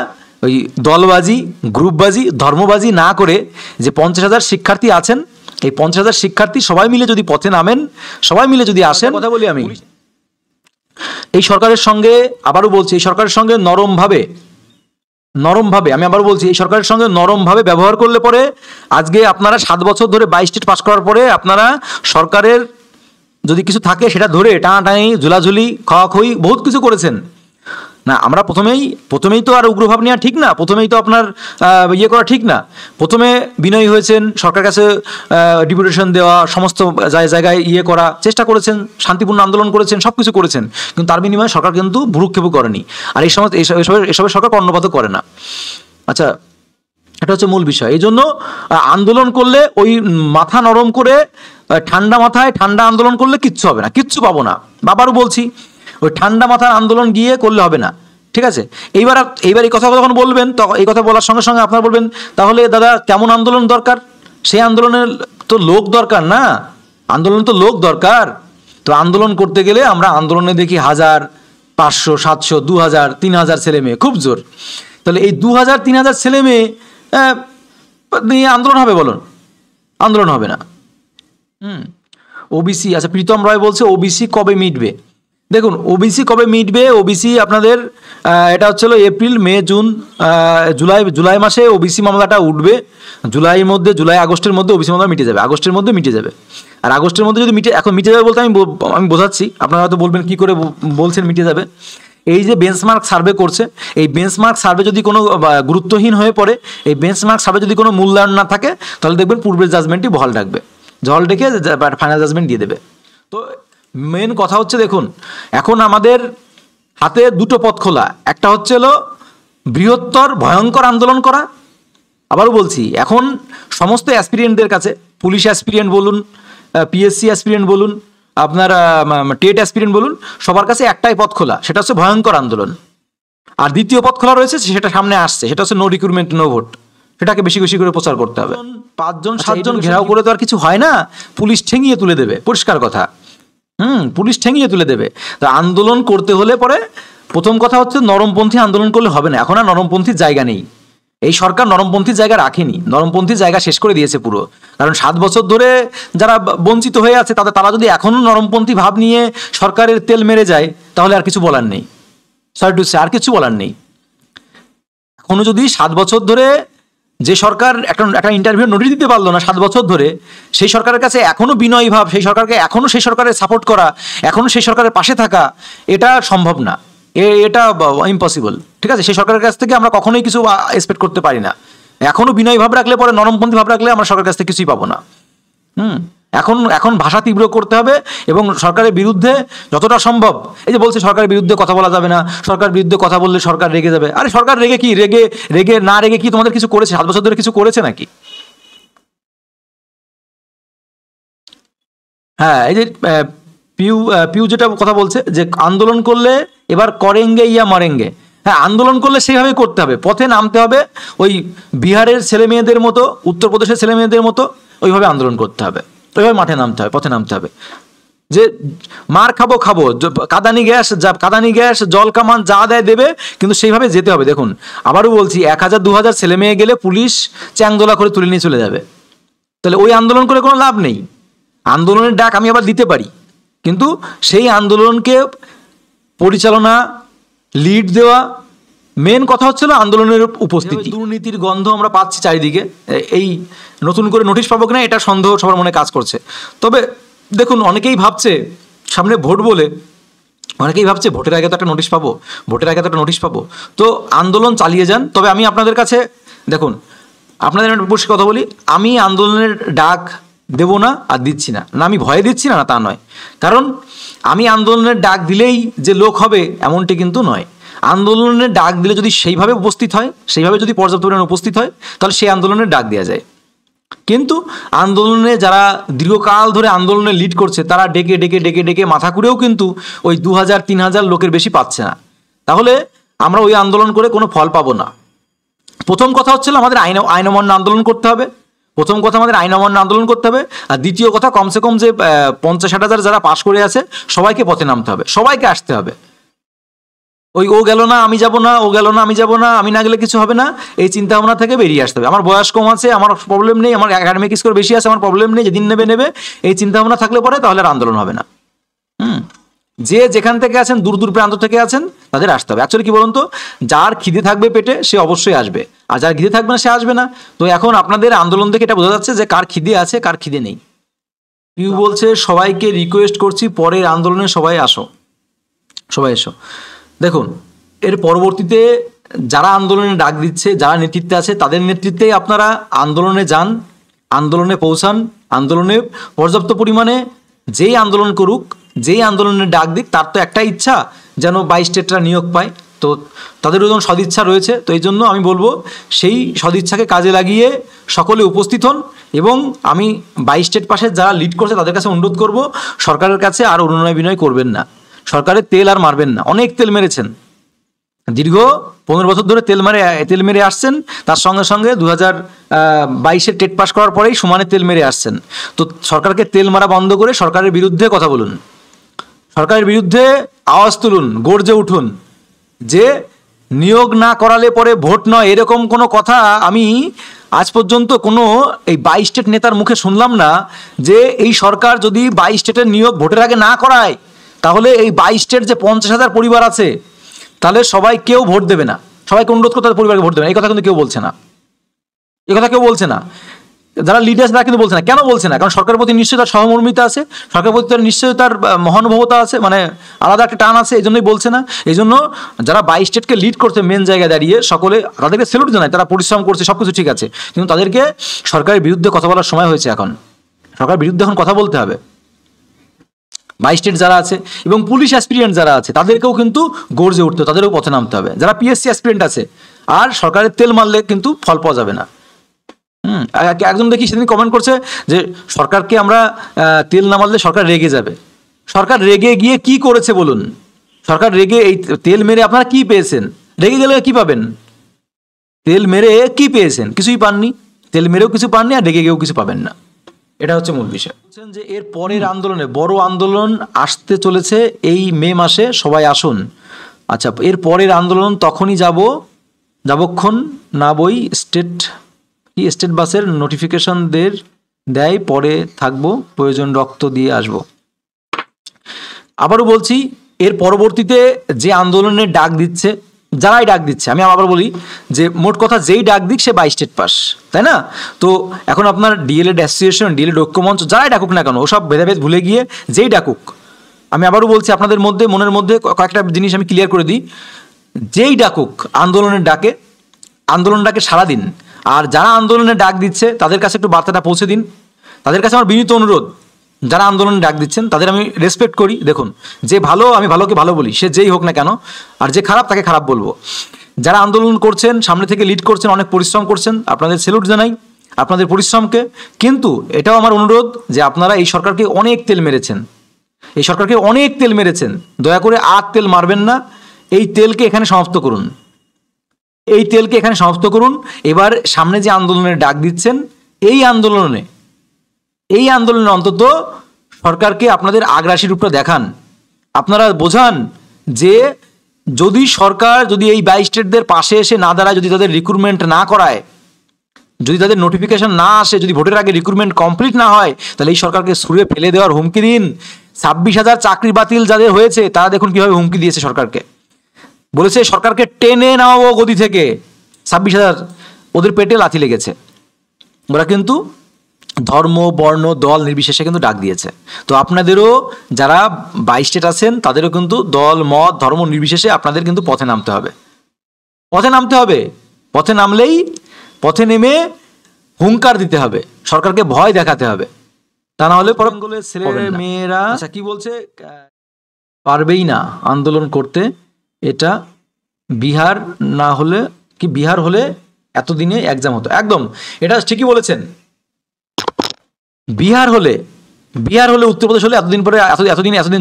A: ওই দলবাজি, গ্রুপবাজি, ধর্মবাজি না করে, যে 50,000 শিক্ষার্থী আছেন, এই 50,000 শিক্ষার্থী সবাই মিলে যদি পথে নামেন, সবাই মিলে যদি আসেন, কথা বলি আমি এই সরকারের সঙ্গে, আবারও বলছি, এই সরকারের সঙ্গে নরমভাবে, আমি আবার বলছি, এই সরকারের সঙ্গে নরমভাবে ব্যবহার করলে পরে, আজকে আপনারা 7 বছর ধরে 22 স্টেট পাস করার পরে আপনারা সরকারের যদি কিছু থাকে সেটা ধরে টানাটানি, ঝুলাঝুলি, খাওয়াখুই বহুত কিছু করেছেন না। আমরা প্রথমেই তো আর উগ্রভাব নেওয়া ঠিক না, প্রথমেই তো আপনার ইয়ে করা ঠিক না। প্রথমে বিনয়ী হয়েছেন, সরকারের কাছে ডেপুটেশন দেওয়া, সমস্ত জায়গায় ইয়ে করা চেষ্টা করেছেন, শান্তিপূর্ণ আন্দোলন করেছেন, সব কিছু করেছেন, কিন্তু তার বিনিময়ে সরকার কিন্তু ভ্রুক্ষেপও করেনি। আর এসবের সরকার কর্ণপাতও করে না। আচ্ছা, এটা হচ্ছে মূল বিষয়। এই জন্য আন্দোলন করলে ওই মাথা নরম করে, ঠান্ডা মাথায় ঠান্ডা আন্দোলন করলে কিচ্ছু হবে না, কিচ্ছু পাবো না। বাবারও বলছি, ওই ঠান্ডা মাথার আন্দোলন গিয়ে করলে হবে না। ঠিক আছে। এইবার এইবার এই কথা যখন বলবেন, তখন এই কথা বলার সঙ্গে সঙ্গে আপনারা বলবেন তাহলে দাদা কেমন আন্দোলন দরকার? সেই আন্দোলনের তো লোক দরকার না, আন্দোলন তো লোক দরকার। তো আন্দোলন করতে গেলে আমরা আন্দোলনে দেখি 1000, 500, 700, 2000, 3000 ছেলে মেয়ে, খুব জোর। তাহলে এই 2000, 3000 ছেলে মেয়ে নিয়ে আন্দোলন হবে? বলুন, আন্দোলন হবে না। ওবিসি, আচ্ছা প্রীতম রয় বলছে ওবিসি কবে মিটবে? দেখুন ওবিসি কবে মিটবে, ওবিসি আপনাদের এটা হচ্ছিল এপ্রিল, মে, জুন, জুলাই মাসে ওবিসি মামলাটা উঠবে। জুলাই আগস্টের মধ্যে ওবিসি মামলা মিটে যাবে, আগস্টের মধ্যে মিটে যাবে। আর আগস্টের মধ্যে যদি এখন মিটে যাবে বলতে আমি বোঝাচ্ছি, আপনারা হয়তো বলবেন কী করে বলছেন মিটে যাবে। এই যে বেঞ্চমার্ক সার্ভে করছে, এই বেঞ্চমার্ক সার্ভে যদি কোনো গুরুত্বহীন হয়ে পড়ে, এই বেঞ্চমার্ক সার্ভে যদি কোনো মূল্যায়ন না থাকে, তাহলে দেখবেন পূর্বের জাজমেন্টই বহাল রাখবে, জল ডেকে ফাইনাল জাজমেন্ট দিয়ে দেবে। তো মেন কথা হচ্ছে দেখুন, এখন আমাদের হাতে দুটো পথ খোলা। একটা হচ্ছে হলো বৃহত্তর ভয়ঙ্কর আন্দোলন করা। আবারও বলছি, এখন সমস্ত অ্যাসপিরিয়েন্টদের কাছে, পুলিশ অ্যাসপিরিয়েন্ট বলুন, পিএসসি অ্যাসপিরিয়েন্ট বলুন, আপনার টেট অ্যাসপিরিয়েন্ট বলুন, সবার কাছে একটাই পথ খোলা, সেটা হচ্ছে ভয়ঙ্কর আন্দোলন। আর দ্বিতীয় পথ খোলা রয়েছে, সেটা সামনে আসছে, সেটা হচ্ছে নো রিক্রুটমেন্ট নো ভোট। সেটাকে বেশি বেশি করে প্রচার করতে হবে। 5জন 7জন ঘেরাও করে তো আর কিছু হয় না, পুলিশ ঠেঙিয়ে তুলে দেবে, পরিষ্কার কথা। পুলিশ ঠেঙিয়ে তুলে দেবে। তো আন্দোলন করতে হলে পরে প্রথম কথা হচ্ছে নরমপন্থী আন্দোলন করলে হবে না। এখন আর নরমপন্থীর জায়গা নেই, এই সরকার নরমপন্থীর জায়গা রাখেনি, নরমপন্থীর জায়গা শেষ করে দিয়েছে পুরো। কারণ 7 বছর ধরে যারা বঞ্চিত হয়ে আছে, তারা যদি এখনও নরমপন্থী ভাব নিয়ে সরকারের তেল মেরে যায়, তাহলে আর কিছু বলার নেই, সরি টু সে, আর কিছু বলার নেই। এখনো যদি 7 বছর ধরে যে সরকার একটা ইন্টারভিউ নোটিশ দিতে পারলো না 7 বছর ধরে, সেই সরকারের কাছে এখনো বিনয়ী ভাব, সেই সরকারকে এখনো সেই সরকারের সাপোর্ট করা, এখনো সেই সরকারের পাশে থাকা, এটা সম্ভব না, এটা ইম্পসিবল। ঠিক আছে, সেই সরকারের কাছ থেকে আমরা কখনোই কিছু এক্সপেক্ট করতে পারি না। এখনো বিনয়ী ভাব রাখলে পরে, নরমপন্থী ভাব রাখলে আমরা সরকারের কাছ থেকে কিছুই পাবো না। এখন ভাষা তীব্র করতে হবে এবং সরকারের বিরুদ্ধে যতটা সম্ভব, এই যে বলছে সরকারের বিরুদ্ধে কথা বলা যাবে না, সরকারের বিরুদ্ধে কথা বললে সরকার রেগে যাবে। আরে সরকার রেগে কি, রেগে না রেগে কি তোমাদের কিছু করেছে? 7 বছর ধরে কিছু করেছে নাকি? হ্যাঁ, এই যে পিউ যেটা কথা বলছে যে আন্দোলন করলে এবার করেঙ্গে ইয়া মরেঙ্গে। হ্যাঁ, আন্দোলন করলে সেইভাবে করতে হবে, পথে নামতে হবে, ওই বিহারের ছেলে মেয়েদের মতো, উত্তরপ্রদেশের ছেলে মেয়েদের মতো ওইভাবে আন্দোলন করতে হবে, ওইভাবে মাঠে নামতে হবে, পথে নামতে হবে। যে মার খাবো, কাদানি গ্যাস জল কামান যা দেয় দেবে, কিন্তু সেইভাবে যেতে হবে। দেখুন আবারও বলছি, 1000-2000 ছেলে মেয়ে গেলে পুলিশ চ্যাংদোলা করে তুলে নিয়ে চলে যাবে। তাহলে ওই আন্দোলন করে কোনো লাভ নেই। আন্দোলনের ডাক আমি আবার দিতে পারি, কিন্তু সেই আন্দোলনকে পরিচালনা, লিড দেওয়া, মেন কথা হচ্ছিল আন্দোলনের উপস্থিতি। দুর্নীতির গন্ধ আমরা পাচ্ছি চারিদিকে, এই নতুন করে নোটিশ পাবো কিনা এটা সন্দেহ সবার মনে কাজ করছে। তবে দেখুন, অনেকেই ভাবছে সামনে ভোট বলে, অনেকেই ভাবছে ভোটের আগে তো একটা নোটিশ পাবো, ভোটের আগে তো একটা নোটিশ পাবো। তো আন্দোলন চালিয়ে যান। তবে আমি আপনাদের কাছে, দেখুন আপনাদের বসে কথা বলি, আমি আন্দোলনের ডাক দেব না আর দিচ্ছি না, না আমি ভয়ে দিচ্ছি না, তা নয়। কারণ আমি আন্দোলনের ডাক দিলেই যে লোক হবে এমনটি কিন্তু নয়। আন্দোলনের ডাক দিলে যদি সেইভাবে উপস্থিত হয়, সেইভাবে যদি পর্যাপ্ত পরিমাণে উপস্থিত হয়, তাহলে সেই আন্দোলনের ডাক দেওয়া যায়। কিন্তু আন্দোলনে যারা দীর্ঘকাল ধরে আন্দোলনে লিড করছে, তারা ডেকে ডেকে ডেকে ডেকে মাথা করেও কিন্তু ওই 2000-3000 লোকের বেশি পাচ্ছে না। তাহলে আমরা ওই আন্দোলন করে কোনো ফল পাবো না। প্রথম কথা হচ্ছিল আমাদের আইন অমান্য আন্দোলন করতে হবে, প্রথম কথা আমাদের আইন অমান্য আন্দোলন করতে হবে। আর দ্বিতীয় কথা, কমসে কম যে 50-60 হাজার যারা পাশ করে আছে সবাইকে পথে নামতে হবে, সবাইকে আসতে হবে। ওই ও গেল না আমি যাব না, ও গেল না আমি যাব না, আমি না গেলে কিছু হবে না, এই চিন্তা ভাবনা থেকে বেরিয়ে আসতে হবে। আমার বয়স কম আছে, আমার প্রবলেম নেই, আমার একাডেমিক স্কোর বেশি আছে, আমার প্রবলেম নেই, যেদিন নেবে, এই চিন্তা ভাবনা থাকলে পরে তাহলে আর আন্দোলন হবে না। যে যেখান থেকে আছেন, দূর দূর প্রান্ত থেকে আছেন, তাদের আসতে হবে। অ্যাকচুয়ালি কি বলুন তো, যার খিদে থাকবে পেটে সে অবশ্যই আসবে, আর যার খিদে থাকবে না সে আসবে না। তো এখন আপনাদের আন্দোলন থেকে এটা বোঝা যাচ্ছে যে কার খিদে আছে কার খিদে নেই। পিউ বলছে সবাইকে রিকোয়েস্ট করছি পরের আন্দোলনে সবাই আসো, সবাই এসো। দেখুন এর পরবর্তীতে যারা আন্দোলনে ডাক দিচ্ছে, যারা নেতৃত্বে আছে, তাদের নেতৃত্বেই আপনারা আন্দোলনে যান, আন্দোলনে পৌঁছান, আন্দোলনে পর্যাপ্ত পরিমাণে যেই আন্দোলন করুক, যেই আন্দোলনের ডাক দিক, তার তো একটাই ইচ্ছা যেন 22 স্টেটরা নিয়োগ পায়। তো তাদেরও যেমন সদিচ্ছা রয়েছে, তো এই জন্য আমি বলবো সেই সদিচ্ছাকে কাজে লাগিয়ে সকলে উপস্থিত হন। এবং আমি 22 স্টেট পাশে যারা লিড করছে তাদের কাছে অনুরোধ করব, সরকারের কাছে আর অনুনয় বিনয় করবেন না, সরকারের তেল আর মারবেন না, অনেক তেল মেরেছেন, দীর্ঘ 15 বছর ধরে তেল মেরে আসছেন, তার সঙ্গে সঙ্গে 2022-এর টেট পাস করার পরেই সমানে তেল মেরে আসছেন। তো সরকারকে তেল মারা বন্ধ করে সরকারের বিরুদ্ধে কথা বলুন, সরকারের বিরুদ্ধে আওয়াজ তুলুন, গর্জে উঠুন যে নিয়োগ না করালে পরে ভোট নয়, এরকম কোনো কথা আমি আজ পর্যন্ত কোনো এই 22 স্টেট নেতার মুখে শুনলাম না যে এই সরকার যদি 22 স্টেটের নিয়োগ ভোটের আগে না করায় তাহলে এই 22 স্টেট যে 50,000 পরিবার আছে তাহলে সবাই কেউ ভোট দেবে না, সবাইকে অনুরোধ করে তাদের পরিবারকে ভোট দেবে না। এই কথা কিন্তু কেউ বলছে না, এই কথা কেউ বলছে না, যারা লিডার্স তারা কিন্তু বলছে না। কেন বলছে না? কারণ সরকারের প্রতি নিশ্চয়ই তার সহমর্মিতা আছে, সরকারের প্রতি তার নিশ্চয়ই তার মহানুভবতা আছে, মানে আলাদা একটা টান আছে, এই জন্যই বলছে না। এই জন্য যারা 22 স্টেটকে লিড করছে মেন জায়গায় দাঁড়িয়ে সকলে তাদেরকে স্যালুট জানায়, তারা পরিশ্রম করছে, সব কিছু ঠিক আছে, কিন্তু তাদেরকে সরকারের বিরুদ্ধে কথা বলার সময় হয়েছে। এখন সরকারের বিরুদ্ধে এখন কথা বলতে হবে। 22 স্টেট যারা আছে এবং পুলিশ অ্যাসপিরিয়েন্ট যারা আছে তাদেরকেও কিন্তু গর্জে উঠতে হবে, তাদেরও পথে নামতে হবে। যারা পিএসসি অ্যাসপিরিয়েন্ট আছে, আর সরকারের তেল মারলে কিন্তু ফল পাওয়া যাবে না। একজন দেখি সেদিন কমেন্ট করছে যে সরকারকে আমরা তেল না মারলে সরকার রেগে যাবে। সরকার রেগে গিয়ে কি করেছে বলুন? সরকার রেগে এই তেল মেরে আপনারা কি পেয়েছেন? রেগে গেলে কি পাবেন? তেল মেরে কি পেয়েছেন? কিছুই পাননি। তেল মেরেও কিছু পাননি, আর রেগে গিয়েও কিছু পাবেন না। এটা হচ্ছে মূল বিষয়। বলছেন যে এর পরের আন্দোলনে বড় আন্দোলন আসতে চলেছে এই মে মাসে, সবাই আসুন। আচ্ছা, এর পরের আন্দোলন তখনই যাবক্ষণ না বই স্টেট বাসের নোটিফিকেশন দেয়, পরে থাকবো, প্রয়োজন রক্ত দিয়ে আসবো। আবারও বলছি, এর পরবর্তীতে যে আন্দোলনের ডাক দিচ্ছে, যারাই ডাক দিচ্ছে, আমি আবার বলি যে মোট কথা যেই ডাক দিক সে 22 স্টেট পাস, তাই না? তো এখন আপনার ডিএলএড অ্যাসোসিয়েশন, ডিএলএড ঐক্যমঞ্চ, যারাই ডাকুক না কেন, ওসব ভেদাভেদ ভুলে গিয়ে যেই ডাকুক, আমি আবারও বলছি আপনাদের মধ্যে মনের মধ্যে কয়েকটা জিনিস আমি ক্লিয়ার করে দিই, যেই ডাকুক আন্দোলনের ডাকে সাড়া দিন। আর যারা আন্দোলনের ডাক দিচ্ছে তাদের কাছে একটু বার্তাটা পৌঁছে দিন। তাদের কাছে আমার বিনীত অনুরোধ, যারা আন্দোলনে ডাক দিচ্ছেন তাদের আমি রেসপেক্ট করি। দেখুন, যে ভালো আমি ভালোকে ভালো বলি, সে যেই হোক না কেন, আর যে খারাপ তাকে খারাপ বলবো। যারা আন্দোলন করছেন, সামনে থেকে লিড করছেন, অনেক পরিশ্রম করছেন, আপনাদের স্যালুট জানাই আপনাদের পরিশ্রমকে। কিন্তু এটাও আমার অনুরোধ যে আপনারা এই সরকারকে অনেক তেল মেরেছেন, দয়া করে আর তেল মারবেন না। এই তেলকে এখানে সমাপ্ত করুন। এবার সামনে যে আন্দোলনের ডাক দিচ্ছেন, এই আন্দোলনে অন্তত সরকারকে আপনাদের আগ্রাসীর উপরে দেখান। আপনারা বোঝান যে সরকার যদি এই 22 স্টেটদের পাশে এসে না দাঁড়ায়, যদি তাদের রিক্রুটমেন্ট না করায়, যদি তাদের নোটিফিকেশন না আসে, যদি ভোটের আগে রিক্রুটমেন্ট কমপ্লিট না হয়, তাহলে এই সরকারকে ছুঁড়ে ফেলে দেওয়ার হুমকি দিন। 26,000 চাকরি বাতিল যাদের হয়েছে তারা দেখুন কিভাবে হুমকি দিয়েছে সরকারকে। বলেছে সরকারকে টেনে নামাবো গদি থেকে। 26,000 ওদের পেটে লাথি লেগেছে। ওরা কিন্তু ধর্ম, বর্ণ, দল নির্বিশেষে কিন্তু ডাক দিয়েছে। তো আপনাদেরও যারা 22 স্টেট আছেন তাদেরও কিন্তু দল, মত, ধর্ম নির্বিশেষে আপনাদের কিন্তু পথে নামতে হবে। পথে নেমে হুঙ্কার দিতে হবে, সরকারকে ভয় দেখাতে হবে। তা না হলে পরঙ্গলের ছেলে মেয়েরা কি বলছে, পারবেই না আন্দোলন করতে। এটা বিহার হলে এতদিনে এক্সাম হতো। একদম এটা ঠিকই বলেছেন। বিহার হলে উত্তরপ্রদেশ হলে এতদিন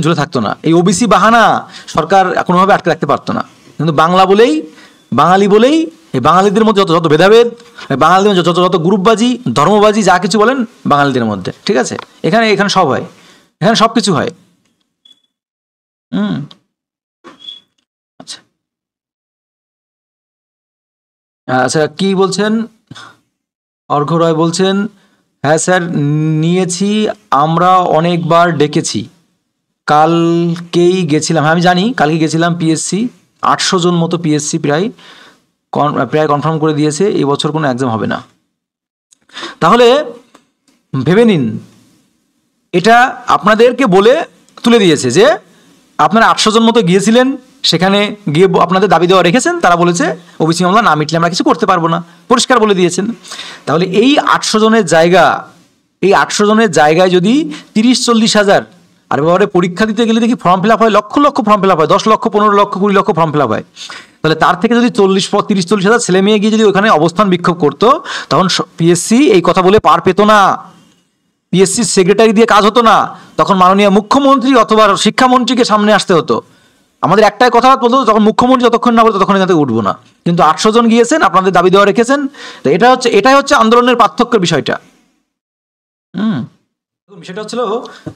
A: ঝুলে থাকতো না। এই ওবিসি বাহানা সরকার কোনোভাবে আটকে রাখতে পারতো না। কিন্তু বাঙালি বলেই এই বাঙালিদের মধ্যে যত ভেদাভেদ, বাঙালিদের মধ্যে যত গ্রুপবাজি, ধর্মবাজি, যা কিছু বলেন বাঙালিদের মধ্যে, ঠিক আছে? এখানে সব হয়, এখানে সব কিছু হয়। আচ্ছা, কি বলছেন? অর্ঘ্য রয় বলছেন, হ্যাঁ স্যার নিয়েছি, আমরা অনেকবার ডেকেছি, কালকেই গেছিলাম। হ্যাঁ আমি জানি, কালকে গেছিলাম পিএসসি, 800 জন মতো পিএসসি প্রায় কনফার্ম করে দিয়েছে এই বছর কোনো এক্সাম হবে না। তাহলে ভেবে নিন, এটা আপনাদেরকে বলে তুলে দিয়েছে যে আপনারা 800 জন মতো গিয়েছিলেন, সেখানে গিয়ে আপনাদের দাবি দেওয়া রেখেছেন, তারা বলেছে ওবিসি মামলা না মিটলে আমরা কিছু করতে পারবো না, পরিষ্কার বলে দিয়েছেন। তাহলে এই 800 জনের জায়গায় যদি 30-40 হাজার, আর এবারে পরীক্ষা দিতে গেলে দেখি ফর্ম ফিল আপ হয়, লক্ষ ফর্ম ফিল আপ হয়, 10 লক্ষ, 15 লক্ষ, 20 লক্ষ ফর্ম ফিল আপ হয়। তাহলে তার থেকে যদি 30-40 হাজার ছেলে মেয়ে গিয়ে যদি ওখানে অবস্থান বিক্ষোভ করতো, তখন পিএসসি এই কথা বলে পার পেত না, পিএসসির সেক্রেটারি দিয়ে কাজ হতো না, তখন মাননীয় মুখ্যমন্ত্রী অথবা শিক্ষামন্ত্রীকে সামনে আসতে হতো। আমাদের একটাই কথা বলতো, যখন মুখ্যমন্ত্রী যতক্ষণ না বলে ততক্ষণ এখান থেকে উঠবো না। কিন্তু 800 জন গিয়েছেন, আপনাদের দাবি দেওয়া রেখেছেন। তো এটাই হচ্ছে আন্দোলনের পার্থক্যের বিষয়টা। বিষয়টা হচ্ছিল,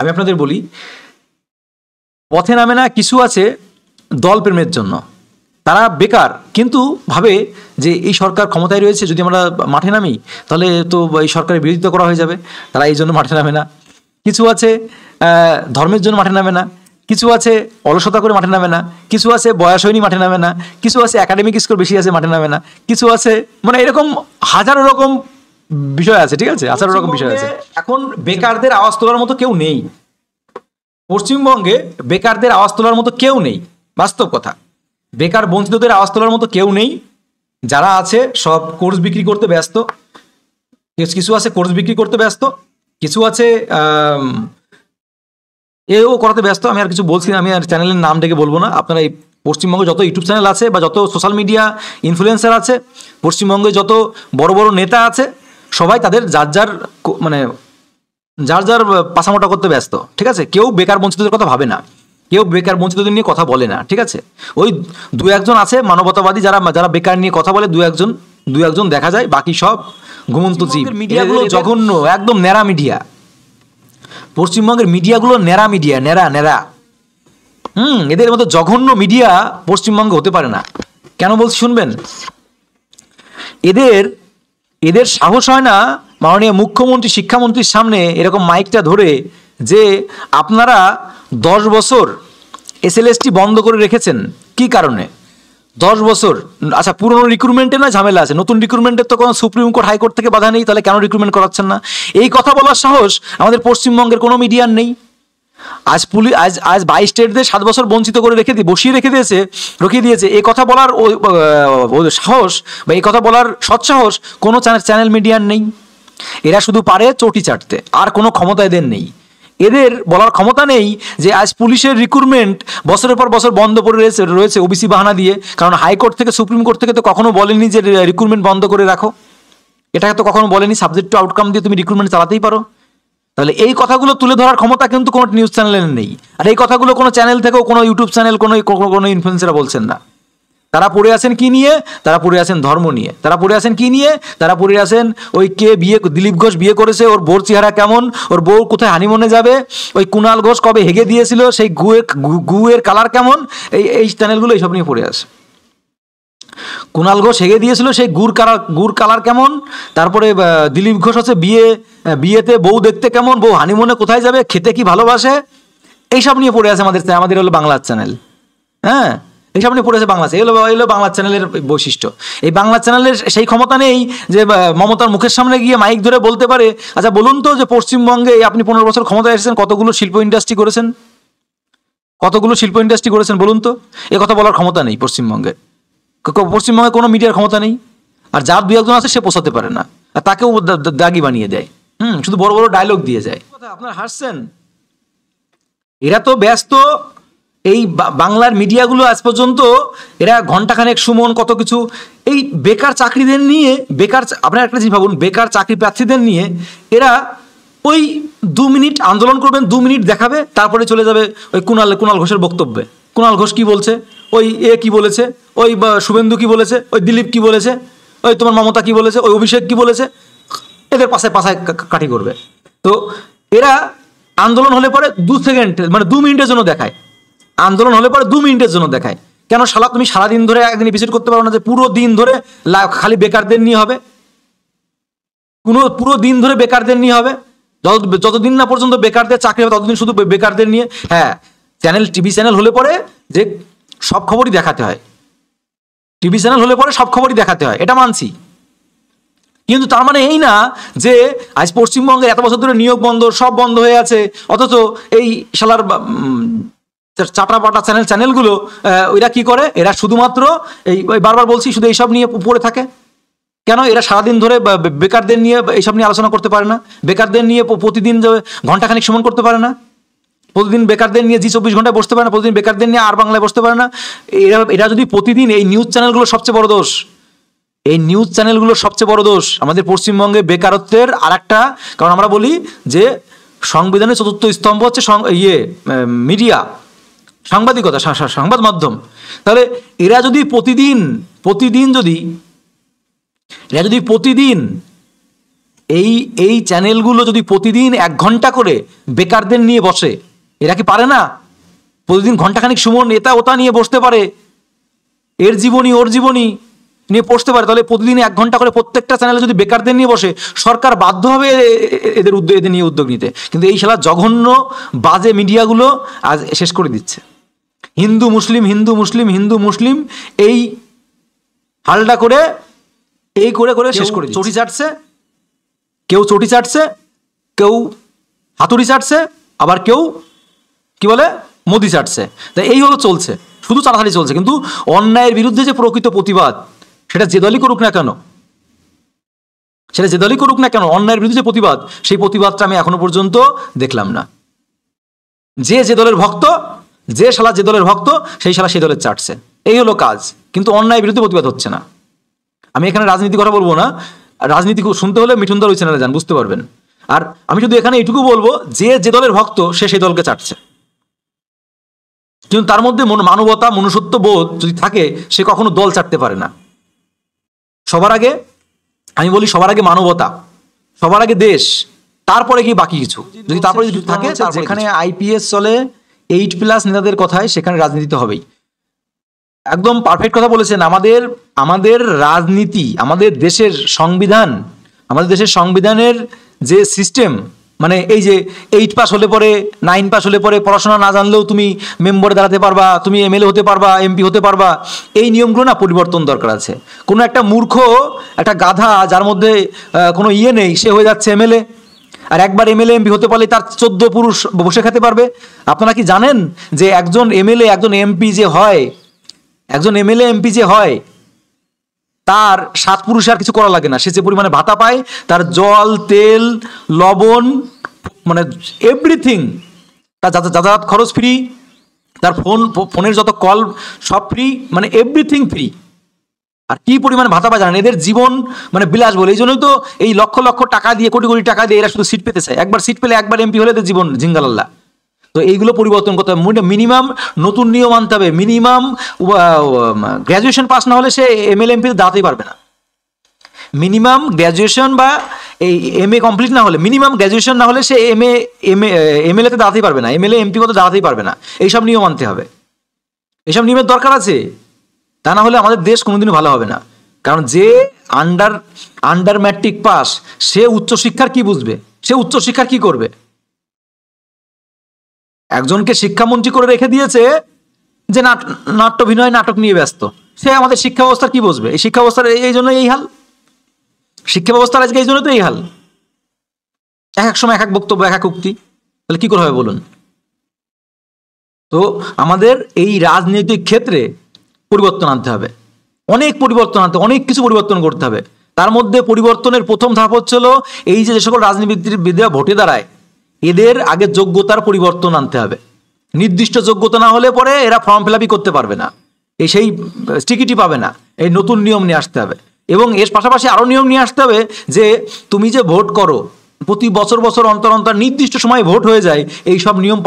A: আমি আপনাদের বলি, পথে নামে না কিছু আছে দল প্রেমের জন্য, তারা বেকার, কিন্তু ভাবে যে এই সরকার ক্ষমতায় রয়েছে, যদি আমরা মাঠে নামি তাহলে তো এই সরকারের বিরোধিতা করা হয়ে যাবে, তারা এই জন্য মাঠে নামে না। কিছু আছে ধর্মের জন্য মাঠে নামে না, কিছু আছে অলসতা করে মাঠে নামে না, কিছু আছে বয়স হয়নি মাঠে নামে না, কিছু আছে একাডেমিক স্কোর বেশি আছে মাঠে নামে না, কিছু আছে মানে এরকম হাজারো রকম বিষয় আছে, ঠিক আছে, হাজারো রকম বিষয় আছে। এখন বেকারদের আওয়াজ তোলার মতো কেউ নেই পশ্চিমবঙ্গে, বেকারদের আওয়াজ তোলার মতো কেউ নেই, বাস্তব কথা। বেকার বঞ্চিতদের আওয়াজ তোলার মতো কেউ নেই। যারা আছে সব কোর্স বিক্রি করতে ব্যস্ত, কিছু আছে কোর্স বিক্রি করতে ব্যস্ত, কিছু আছে এও করাতে ব্যস্ত। আমি আর কিছু বলছি না, আমি আর চ্যানেলের নাম ডেকে বলবো না। আপনারা এই পশ্চিমবঙ্গে যত ইউটিউব চ্যানেল আছে বা যত সোশ্যাল মিডিয়া ইনফ্লুয়েন্সার আছে, পশ্চিমবঙ্গে যত বড় বড় নেতা আছে, সবাই তাদের যার মানে যার পাশামোটা করতে ব্যস্ত, ঠিক আছে। কেউ বেকার বঞ্চিতদের কথা ভাবে না, কেউ বেকার বঞ্চিতদের নিয়ে কথা বলে না, ঠিক আছে। ওই দু একজন আছে মানবতাবাদী, যারা বেকার নিয়ে কথা বলে, দু একজন দেখা যায়, বাকি সব ঘুমন্ত জীব। মিডিয়াগুলো জঘন্য, একদম ন্যাড়া মিডিয়া। পশ্চিমবঙ্গের মিডিয়াগুলো ন্যাড়া মিডিয়া, ন্যাড়া। এদের মতো জঘন্য মিডিয়া পশ্চিমবঙ্গে হতে পারে না। কেন বলছি শুনবেন। এদের সাহস হয় না মাননীয় মুখ্যমন্ত্রী, শিক্ষামন্ত্রীর সামনে এরকম মাইকটা ধরে যে আপনারা 10 বছর SLST বন্ধ করে রেখেছেন, কি কারণে 10 বছর? আচ্ছা, পুরনো রিক্রুটমেন্টে না ঝামেলা আছে, নতুন রিক্রুটমেন্টের তো কোনো সুপ্রিম কোর্ট হাইকোর্ট থেকে বাধা নেই, তাহলে কেন রিক্রুটমেন্ট করাচ্ছেন না? এই কথা বলার সাহস আমাদের পশ্চিমবঙ্গের কোনো মিডিয়ার নেই। আজ 22 স্টেটদের 7 বছর বঞ্চিত করে রখিয়ে দিয়েছে। এই কথা বলার সাহস বা এই কথা বলার সৎসাহস কোনো চ্যানেল মিডিয়ার নেই। এরা শুধু পারে চটি চাটতে, আর কোনো ক্ষমতা এদের নেই। এদের বলার ক্ষমতা নেই যে আজ পুলিশের রিক্রুটমেন্ট বছরের পর বছর বন্ধ করে রয়েছে ওবিসি বাহানা দিয়ে, কারণ হাইকোর্ট থেকে সুপ্রিম কোর্ট থেকে তো কখনো বলেনি যে রিক্রুটমেন্ট বন্ধ করে রাখো, এটাকে তো কখনো বলেনি। সাবজেক্ট টু আউটকাম দিয়ে তুমি রিক্রুটমেন্ট চালাতেই পারো। তাহলে এই কথাগুলো তুলে ধরার ক্ষমতা কিন্তু কোনো নিউজ চ্যানেলের নেই। আর এই কথাগুলো কোনো চ্যানেল থেকেও, কোনো ইউটিউব চ্যানেল, কোনো ইনফ্লুয়েন্সাররা বলছেন না। তারা পড়ে আছেন কি নিয়ে? তারা পড়ে আছেন ধর্ম নিয়ে। তারা পড়ে আছেন কি নিয়ে? তারা পড়ে আছেন ওই দিলীপ ঘোষ বিয়ে করেছে, ওর বউর চেহারা কেমন, ওর বউ কোথায় হানিমুনে যাবে, ওই কুণাল ঘোষ কবে হেগে দিয়েছিল, সেই গুয়ের কালার কেমন, এই চ্যানেলগুলো এইসব নিয়ে পড়ে আছে। কুণাল ঘোষ হেগে দিয়েছিল, সেই গুড় কালার কেমন, তারপরে দিলীপ ঘোষ হচ্ছে বিয়েতে বউ দেখতে কেমন, বউ হানিমুনে কোথায় যাবে, খেতে কি ভালোবাসে, এইসব নিয়ে পড়ে আছে আমাদের হলো বাংলার চ্যানেল। হ্যাঁ, এইসব নিয়ে পড়ে আছে বাংলা চ্যানেল। এগুলো বাংলা চ্যানেলের বৈশিষ্ট্য। এই বাংলা চ্যানেলের সেই ক্ষমতা নেই যে মমতার মুখের সামনে গিয়ে মাইক ধরে বলতে পারে, আচ্ছা বলুন তো যে পশ্চিমবঙ্গে আপনি 15 বছর ক্ষমতায় এসেছেন, কতগুলো শিল্প ইন্ডাস্ট্রি করেছেন বলুন তো। এ কথা বলার ক্ষমতা নেই পশ্চিমবঙ্গে কোনো মিডিয়ার ক্ষমতা নেই। আর যার 2-1 আছে সে পোষাতে পারে না, আর তাকেও দাগি বানিয়ে দেয়। শুধু বড় বড় ডায়লগ দিয়ে যায়। আপনারা হাসছেন, এরা তো ব্যস্ত। এই বাংলার মিডিয়াগুলো আজ পর্যন্ত এরা ঘন্টাখানেক সুমন কত কিছু, এই বেকার চাকরিদের নিয়ে, আপনারা একটা জিনিস ভাবুন, বেকার চাকরি প্রার্থীদের নিয়ে এরা ওই 2 মিনিট আন্দোলন করবেন, 2 মিনিট দেখাবে, তারপরে চলে যাবে ওই কুণাল ঘোষের বক্তব্যে। কুণাল ঘোষ কি বলছে, ওই কি বলেছে, ওই শুভেন্দু কি বলেছে, ওই দিলীপ কি বলেছে, ওই তোমার মমতা কি বলেছে, ওই অভিষেক কি বলেছে, এদের পাশায় কাঠি করবে। তো এরা আন্দোলন হলে পরে 2 সেকেন্ড মানে 2 মিনিটের জন্য দেখায়। আন্দোলন হলে পরে 2 মিনিটের জন্য দেখায়। কেন তুমি সারাদিন ধরে একদিন এপিসোড করতে পারো না যে পুরো দিন ধরে খালি বেকারদের নিয়ে হবে? পুরো দিন ধরে বেকারদের নিয়ে হবে, যতদিন না পর্যন্ত বেকারদের চাকরি হবে ততদিন শুধু বেকারদের নিয়ে। হ্যাঁ, টিভি চ্যানেল হলে পরে যে সব খবরই দেখাতে হয়, এটা মানছি। কিন্তু তার মানে এই না যে আজ পশ্চিমবঙ্গের এত বছর ধরে নিয়োগ বন্ধ, সব বন্ধ হয়ে আছে, অথচ এই শালার চাটাপাটা চ্যানেলগুলো এরা কি করে, এরা শুধুমাত্র এই বারবার বলছি শুধু এইসব নিয়ে পড়ে থাকে। কেন এরা সারাদিন ধরে বেকারদের নিয়ে এইসব নিয়ে আলোচনা করতে পারে না? বেকারদের নিয়ে প্রতিদিন ঘন্টাখানিক সময় করতে পারে না? প্রতিদিন বেকারদের নিয়ে 24 ঘন্টায় বসতে পারে না? প্রতিদিন বেকারদের নিয়ে আর বাংলায় বসতে পারে না? এরা যদি প্রতিদিন, এই নিউজ চ্যানেলগুলো সবচেয়ে বড় দোষ, আমাদের পশ্চিমবঙ্গে বেকারত্বের আরেকটা কারণ। আমরা বলি যে সংবিধানের 4র্থ স্তম্ভ হচ্ছে মিডিয়া, সাংবাদিকতা, সংবাদ মাধ্যম। তাহলে এরা যদি প্রতিদিন এই চ্যানেলগুলো যদি প্রতিদিন 1 ঘন্টা করে বেকারদের নিয়ে বসে, এরা কি পারে না? প্রতিদিন ঘন্টাখানিক সুমন এটা ওটা নিয়ে বসতে পারে, এর জীবনী ওর জীবনী নিয়ে পড়তে পারে, তাহলে প্রতিদিন 1 ঘন্টা করে প্রত্যেকটা চ্যানেলে যদি বেকারদের নিয়ে বসে, সরকার বাধ্য হবে এদের নিয়ে উদ্যোগ নিতে। কিন্তু এই শালা জঘন্য বাজে মিডিয়াগুলো আজ শেষ করে দিচ্ছে। হিন্দু মুসলিম এই হালটা করে করে শেষ করে চটি চাটছে, কেউ চটি চাটছে, কেউ হাতুড়ি চাটছে, আবার কেউ কি বলে মোদি চাটছে। তাই এই হলো চলছে, শুধু চালাচালি চলছে। কিন্তু অন্যায়ের বিরুদ্ধে যে প্রকৃত প্রতিবাদ, সেটা যে দলই করুক না কেন, অন্যায়ের বিরুদ্ধে যে প্রতিবাদ, সেই প্রতিবাদটা আমি এখনো পর্যন্ত দেখলাম না। যে দলের ভক্ত, যে শালা যে দলের ভক্ত, সেই শালা সেই দলের চাটছে, এই হলো কাজ। কিন্তু অন্যায়ের বিরুদ্ধে প্রতিবাদ হচ্ছে না। আমি এখানে রাজনীতি কথা বলবো না, রাজনীতি শুনতে হলে মিঠুনদার ওই চ্যানেলে যান, বুঝতে পারবেন। আর আমি শুধু এখানে এইটুকু বলবো, যে দলের ভক্ত সে সেই দলকে চাটছে, কিন্তু তার মধ্যে মানবতা, মনুষ্যত্ব বোধ যদি থাকে, সে কখনো দল চাটতে পারে না। সবার আগে আমি বলি, সবার আগে মানবতা, সবার আগে দেশ, তারপরে কি বাকি কিছু যদি তারপরে যদি থাকে। যেখানে IPS চলে 8+ নেতাদের কথায়, সেখানে রাজনীতি হবেই। একদম পারফেক্ট কথা বলেছেন। আমাদের রাজনীতি, আমাদের দেশের সংবিধানের যে সিস্টেম, মানে এই যে 8 পাস হলে পরে, 9 পাস হলে পরে পড়াশোনা না জানলেও তুমি মেম্বারে দাঁড়াতে পারবা, তুমি MLA হতে পারবা, MP হতে পারবা, এই নিয়মগুলো না পরিবর্তন দরকার আছে। কোনো একটা মূর্খ, একটা গাধা, যার মধ্যে কোনো নেই, সে হয়ে যাচ্ছে MLA, আর একবার MLA MP হতে পারলে তার 14 পুরুষ বসে খেতে পারবে। আপনারা কি জানেন যে একজন MLA, একজন MP যে হয়, তার 7 পুরুষে আর কিছু করা লাগে না। সে যে পরিমাণে ভাতা পায়, তার জল, তেল, লবণ, মানে এভরিথিং, তার যাতায়াত খরচ ফ্রি, তার ফোনের যত কল সব ফ্রি, মানে এভরিথিং ফ্রি। আর কি পরিমাণে ভাতা পায় জানেন? এদের জীবন মানে বিলাস বলে। এই জন্যই তো এই লক্ষ লক্ষ টাকা দিয়ে, কোটি কোটি টাকা দিয়ে এরা শুধু সিট পেতে চায়। একবার সিট পেলে, একবার MP হলে এদের জীবন জিঙ্গালাল্লা। তো এইগুলো পরিবর্তন করতে হবে। মিনিমাম নতুন নিয়ম আনতে হবে। মিনিমাম গ্র্যাজুয়েশন পাস না হলে সে MLA MP দাঁড়াতেই পারবে না। মিনিমাম গ্র্যাজুয়েশন বা এই MA কমপ্লিট না হলে, মিনিমাম গ্র্যাজুয়েশন না হলে সে MLA তে দাঁড়াতেই পারবে না, MLA MP পদে দাঁড়াতেই পারবে না। এইসব নিয়ম আনতে হবে, এইসব নিয়মের দরকার আছে। তা না হলে আমাদের দেশ কোনোদিনও ভালো হবে না। কারণ যে আন্ডার ম্যাট্রিক পাস, সে উচ্চশিক্ষার কি বুঝবে? সে উচ্চশিক্ষার কি করবে? একজনকে শিক্ষামন্ত্রী করে রেখে দিয়েছে যে নাট্যাভিনয়, নাটক নিয়ে ব্যস্ত। সে আমাদের শিক্ষা ব্যবস্থার কি বুঝবে? এই শিক্ষা ব্যবস্থার এই জন্য এই হাল, শিক্ষা ব্যবস্থার আজকে এই জন্য তো এই হাল। এক সময় এক বক্তব্য, এক উক্তি, তাহলে কি করে হবে বলুন? তো আমাদের এই রাজনৈতিক ক্ষেত্রে পরিবর্তন আনতে হবে, অনেক কিছু পরিবর্তন করতে হবে। তার মধ্যে পরিবর্তনের প্রথম ধাপ হচ্ছিল এই যে সকল রাজনীতিবিদরা ভোটে দাঁড়ায়, এদের আগে যোগ্যতার পরিবর্তন আনতে হবে। নির্দিষ্ট যোগ্যতা না হলে পরে এরা ফর্ম ফিল আপই করতে পারবে না, সেই টিকিটই পাবে না। এই নতুন নিয়ম নিয়ে আসতে হবে। এবং এর পাশাপাশি আরও নিয়ম নিয়ে আসতে হবে যে তুমি যে ভোট করো, প্রতি বছর অন্তর অন্তর নির্দিষ্ট সময় ভোট হয়ে যায়, এইসব নিয়ম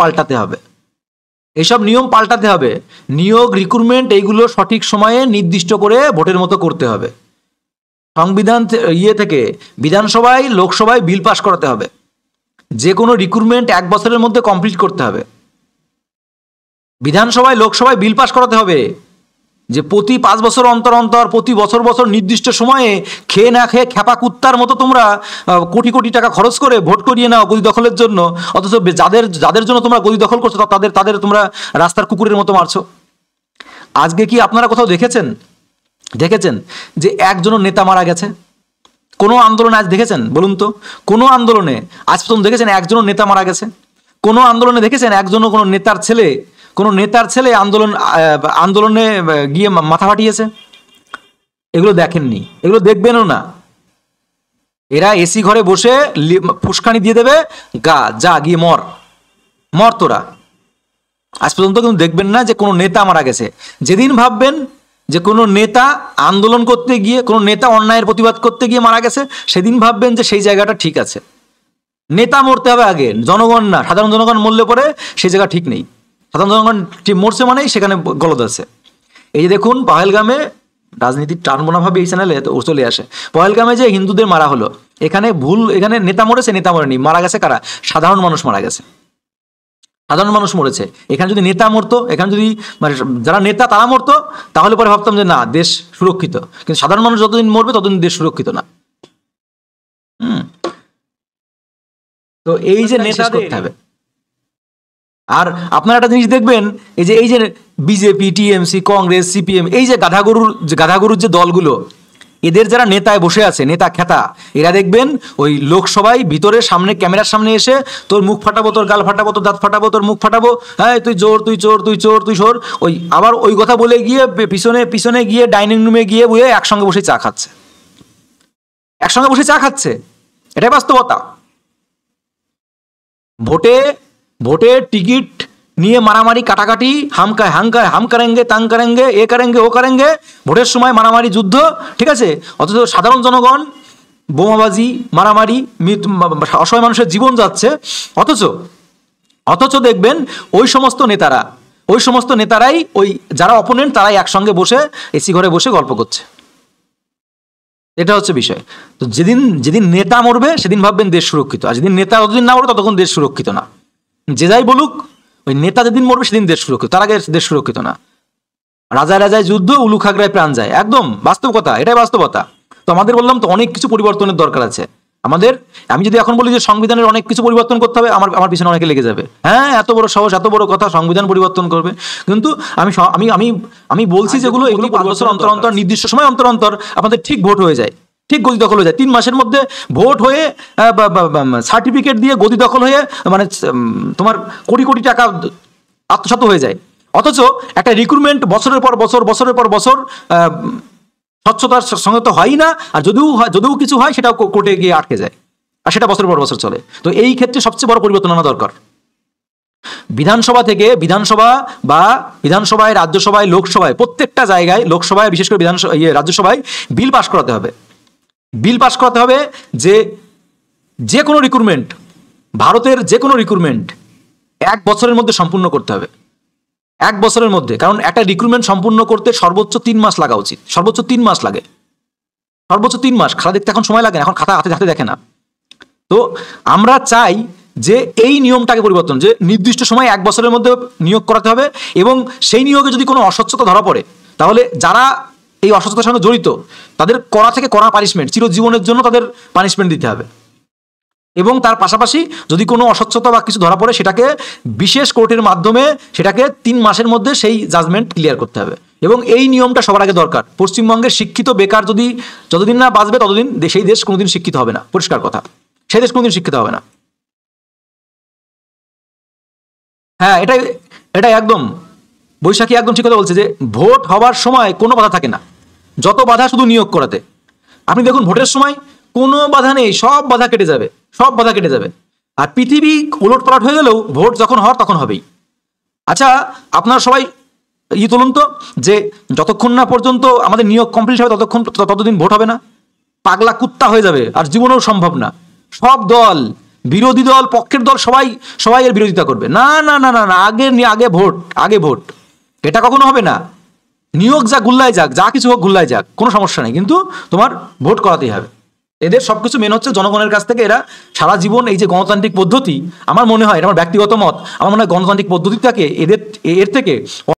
A: পাল্টাতে হবে। নিয়োগ, রিক্রুটমেন্ট, এইগুলো সঠিক সময়ে নির্দিষ্ট করে ভোটের মতো করতে হবে। সংবিধান থেকে বিধানসভায়, লোকসভায় বিল পাস করাতে হবে। যে কোনো রিক্রুটমেন্ট 1 বছরের মধ্যে কমপ্লিট করতে হবে। বিধানসভায়, লোকসভায় বিল পাস করাতে হবে যে প্রতি 5 বছর অন্তর প্রতি বছর নির্দিষ্ট সময়ে খেয়ে না খেয়ে খ্যাপা কুত্তার মতো তোমরা কোটি কোটি টাকা খরচ করে ভোট করিয়ে নাও গদি দখলের জন্য, অথচ যাদের জন্য তোমরা গদি দখল করছো তাদের তোমরা রাস্তার কুকুরের মতো মারছো। আজকে কি আপনারা কোথাও দেখেছেন যে একজনও নেতা মারা গেছে? কোনো আন্দোলনে আজ দেখেছেন বলুন তো? কোনো আন্দোলনে আজ পর্যন্ত দেখেছেন একজনও নেতা মারা গেছে? কোনো আন্দোলনে দেখেছেন একজনও কোনো নেতার ছেলে আন্দোলনে গিয়ে মাথা ফাটিয়েছে? এগুলো দেখেননি, এগুলো দেখবেনও না। এরা এসি ঘরে বসে ফুসকানি দিয়ে দেবে, যা গিয়ে মর তোরা। আজ পর্যন্ত কিন্তু দেখবেন না যে কোনো নেতা মারা গেছে। যেদিন ভাববেন যে কোনো নেতা আন্দোলন করতে গিয়ে, কোনো নেতা অন্যায়ের প্রতিবাদ করতে গিয়ে মারা গেছে, সেদিন ভাববেন যে সেই জায়গাটা ঠিক আছে। নেতা মরতে হবে আগে, জনগণ না। সাধারণ জনগণ মরলে পরে সেই জায়গা ঠিক নেই। সাধারণ জনগণ মরছে মানেই সেখানে গলদ আছে। এই যে দেখুন পহেলগামে, রাজনীতির টানবো না ভাবে এই চ্যানেলে তো চলে আসে, পহেলগামে যে হিন্দুদের মারা হলো, এখানে ভুল, এখানে নেতা মরেছে, নেতা মরেনি, মারা গেছে কারা? সাধারণ মানুষ মারা গেছে, সাধারণ মানুষ মরেছে। এখানে যদি নেতা মরতো, এখানে যদি মানে যারা নেতা তারা মরতো, তাহলে পরে ভাবতাম যে না দেশ সুরক্ষিত, কিন্তু সাধারণ মানুষ যতদিন মরবে ততদিন দেশ সুরক্ষিত না। তো এই যে নেতা করতে হবে। আর আপনারা একটা জিনিস দেখবেন, এই যে বিজেপি, টিএমসি, কংগ্রেস, সিপিএম, এই যে গাধাগরুর যে দলগুলো, এদের যারা নেতায় বসে আছে, নেতা খেতা, এরা দেখবেন ওই লোকসভায় ভিতরে সামনে ক্যামেরার সামনে এসে তোর মুখ ফাটাবো, তোর গাল ফাটাবো, তোর দাঁত ফাটাবো, তোর মুখ ফাটাবো, হ্যাঁ তুই চোর, তুই চোর, তুই চোর, তুই চোর, ওই আবার ওই কথা বলে গিয়ে পিছনে পিছনে গিয়ে ডাইনিং রুমে গিয়ে বসে একসঙ্গে বসে চা খাচ্ছে, একসঙ্গে বসে চা খাচ্ছে। এটাই বাস্তবতা। ভোটে টিকিট নিয়ে মারামারি, কাটাকাটি, হাম করেঙ্গে, তাং করেঙ্গে, এ করেঙ্গে, ও করেঙ্গে, ভোটের সময় মারামারি, যুদ্ধ, ঠিক আছে। অথচ সাধারণ জনগণ বোমাবাজি, মারামারি, অসহায় মানুষের জীবন যাচ্ছে। অথচ দেখবেন ওই সমস্ত নেতারাই ওই যারা অপোনেন্ট তারাই একসঙ্গে বসে এসি ঘরে বসে গল্প করছে। এটা হচ্ছে বিষয়। তো যেদিন নেতা মরবে সেদিন ভাববেন দেশ সুরক্ষিত, আর যেদিন নেতা যতদিন না মরবে ততক্ষণ দেশ সুরক্ষিত না। যে যাই বলুক, ওই নেতা যেদিন মরবে সেদিন দেশ সুরক্ষিত, তার আগে দেশ সুরক্ষিত না। রাজায় রাজায় যুদ্ধ, উলু খাগড়ায় প্রাণ যায়, একদম বাস্তব কথা, এটাই বাস্তবতা। তো আমাদের বললাম তো অনেক কিছু পরিবর্তনের দরকার আছে আমাদের। আমি যদি এখন বলি যে সংবিধানের অনেক কিছু পরিবর্তন করতে হবে, আমার পিছনে অনেকে লেগে যাবে, হ্যাঁ এত বড় সাহস, এত বড় কথা, সংবিধান পরিবর্তন করবে। কিন্তু আমি বলছি যেগুলো, এগুলো 5 বছর অন্তর অন্তর, নির্দিষ্ট সময় অন্তর অন্তর আপনাদের ঠিক ভোট হয়ে যায়, ঠিক গদি দখল হয়ে যায়। 3 মাসের মধ্যে ভোট হয়ে সার্টিফিকেট দিয়ে গদি দখল হয়ে মানে তোমার কোটি কোটি টাকা আত্মসাৎ হয়ে যায়। অথচ একটা রিক্রুটমেন্ট বছরের পর বছর স্বচ্ছতার সঙ্গে তো হয় না, আর যদিও কিছু হয় সেটাও কোর্টে গিয়ে আটকে যায়, আর সেটা বছরের পর বছর চলে। তো এই ক্ষেত্রে সবচেয়ে বড় পরিবর্তন আনা দরকার। বিধানসভা থেকে বিধানসভায়, রাজ্যসভায়, লোকসভায়, প্রত্যেকটা জায়গায়, লোকসভায় বিশেষ করে রাজ্যসভায় বিল পাস করাতে হবে যে কোনো রিক্রুটমেন্ট, ভারতের যে কোনো রিক্রুটমেন্ট 1 বছরের মধ্যে সম্পূর্ণ করতে হবে, 1 বছরের মধ্যে। কারণ একটা রিক্রুটমেন্ট সম্পূর্ণ করতে সর্বোচ্চ 3 মাস লাগা উচিত, সর্বোচ্চ 3 মাস লাগে, সর্বোচ্চ 3 মাস। খাতা দেখতে এখন সময় লাগে না, এখন খাতা হাতে দেখে না। তো আমরা চাই যে এই নিয়মটাকে পরিবর্তন, যে নির্দিষ্ট সময় 1 বছরের মধ্যে নিয়োগ করাতে হবে, এবং সেই নিয়োগে যদি কোনো অস্বচ্ছতা ধরা পড়ে, তাহলে যারা এই অস্বচ্ছতার সঙ্গে জড়িত তাদের কড়া থেকে কড়া পানিশমেন্ট, চিরজীবনের জন্য তাদের পানিশমেন্ট দিতে হবে। এবং তার পাশাপাশি যদি কোনো অস্বচ্ছতা বা কিছু ধরা পড়ে, সেটাকে বিশেষ কোর্টের মাধ্যমে সেটাকে 3 মাসের মধ্যে সেই জাজমেন্ট ক্লিয়ার করতে হবে। এবং এই নিয়মটা সবার আগে দরকার। পশ্চিমবঙ্গের শিক্ষিত বেকার যতদিন না বাঁচবে ততদিন সেই দেশ কোনোদিন শিক্ষিত হবে না, পরিষ্কার কথা, সেই দেশ কোনোদিন শিক্ষিত হবে না। হ্যাঁ, এটাই একদম বৈশাখী একদম ঠিক কথা বলছে, যে ভোট হওয়ার সময় কোনো বাধা থাকে না, যত বাধা শুধু নিয়োগ করাতে। আপনি দেখুন ভোটের সময় কোনো বাধা নেই, সব বাধা কেটে যাবে। আর পৃথিবী উলটপালট হয়ে গেলেও ভোট যখন হওয়ার তখন হবেই। আচ্ছা, আপনারা সবাই তুলুন তো, যে যতক্ষণ না পর্যন্ত আমাদের নিয়োগ কমপ্লিট হবে ততদিন ভোট হবে না। পাগলা কুত্তা হয়ে যাবে, আর জীবনেও সম্ভব না। সব দল, বিরোধী দল, পক্ষের দল, সবাই এর বিরোধিতা করবে। না, আগে ভোট, এটা কখনো হবে না। নিয়োগ যা গুল্লায় যাক, যা কিছু হোক গুল্লায় যাক, কোনো সমস্যা নেই, কিন্তু তোমার ভোট করাতেই হবে। এদের সবকিছু মেন হচ্ছে জনগণের কাছ থেকে এরা সারা জীবন এই যে গণতান্ত্রিক পদ্ধতি, আমার মনে হয়, এটা আমার ব্যক্তিগত মত, আমার মনে হয় গণতান্ত্রিক পদ্ধতিটাকে এর থেকে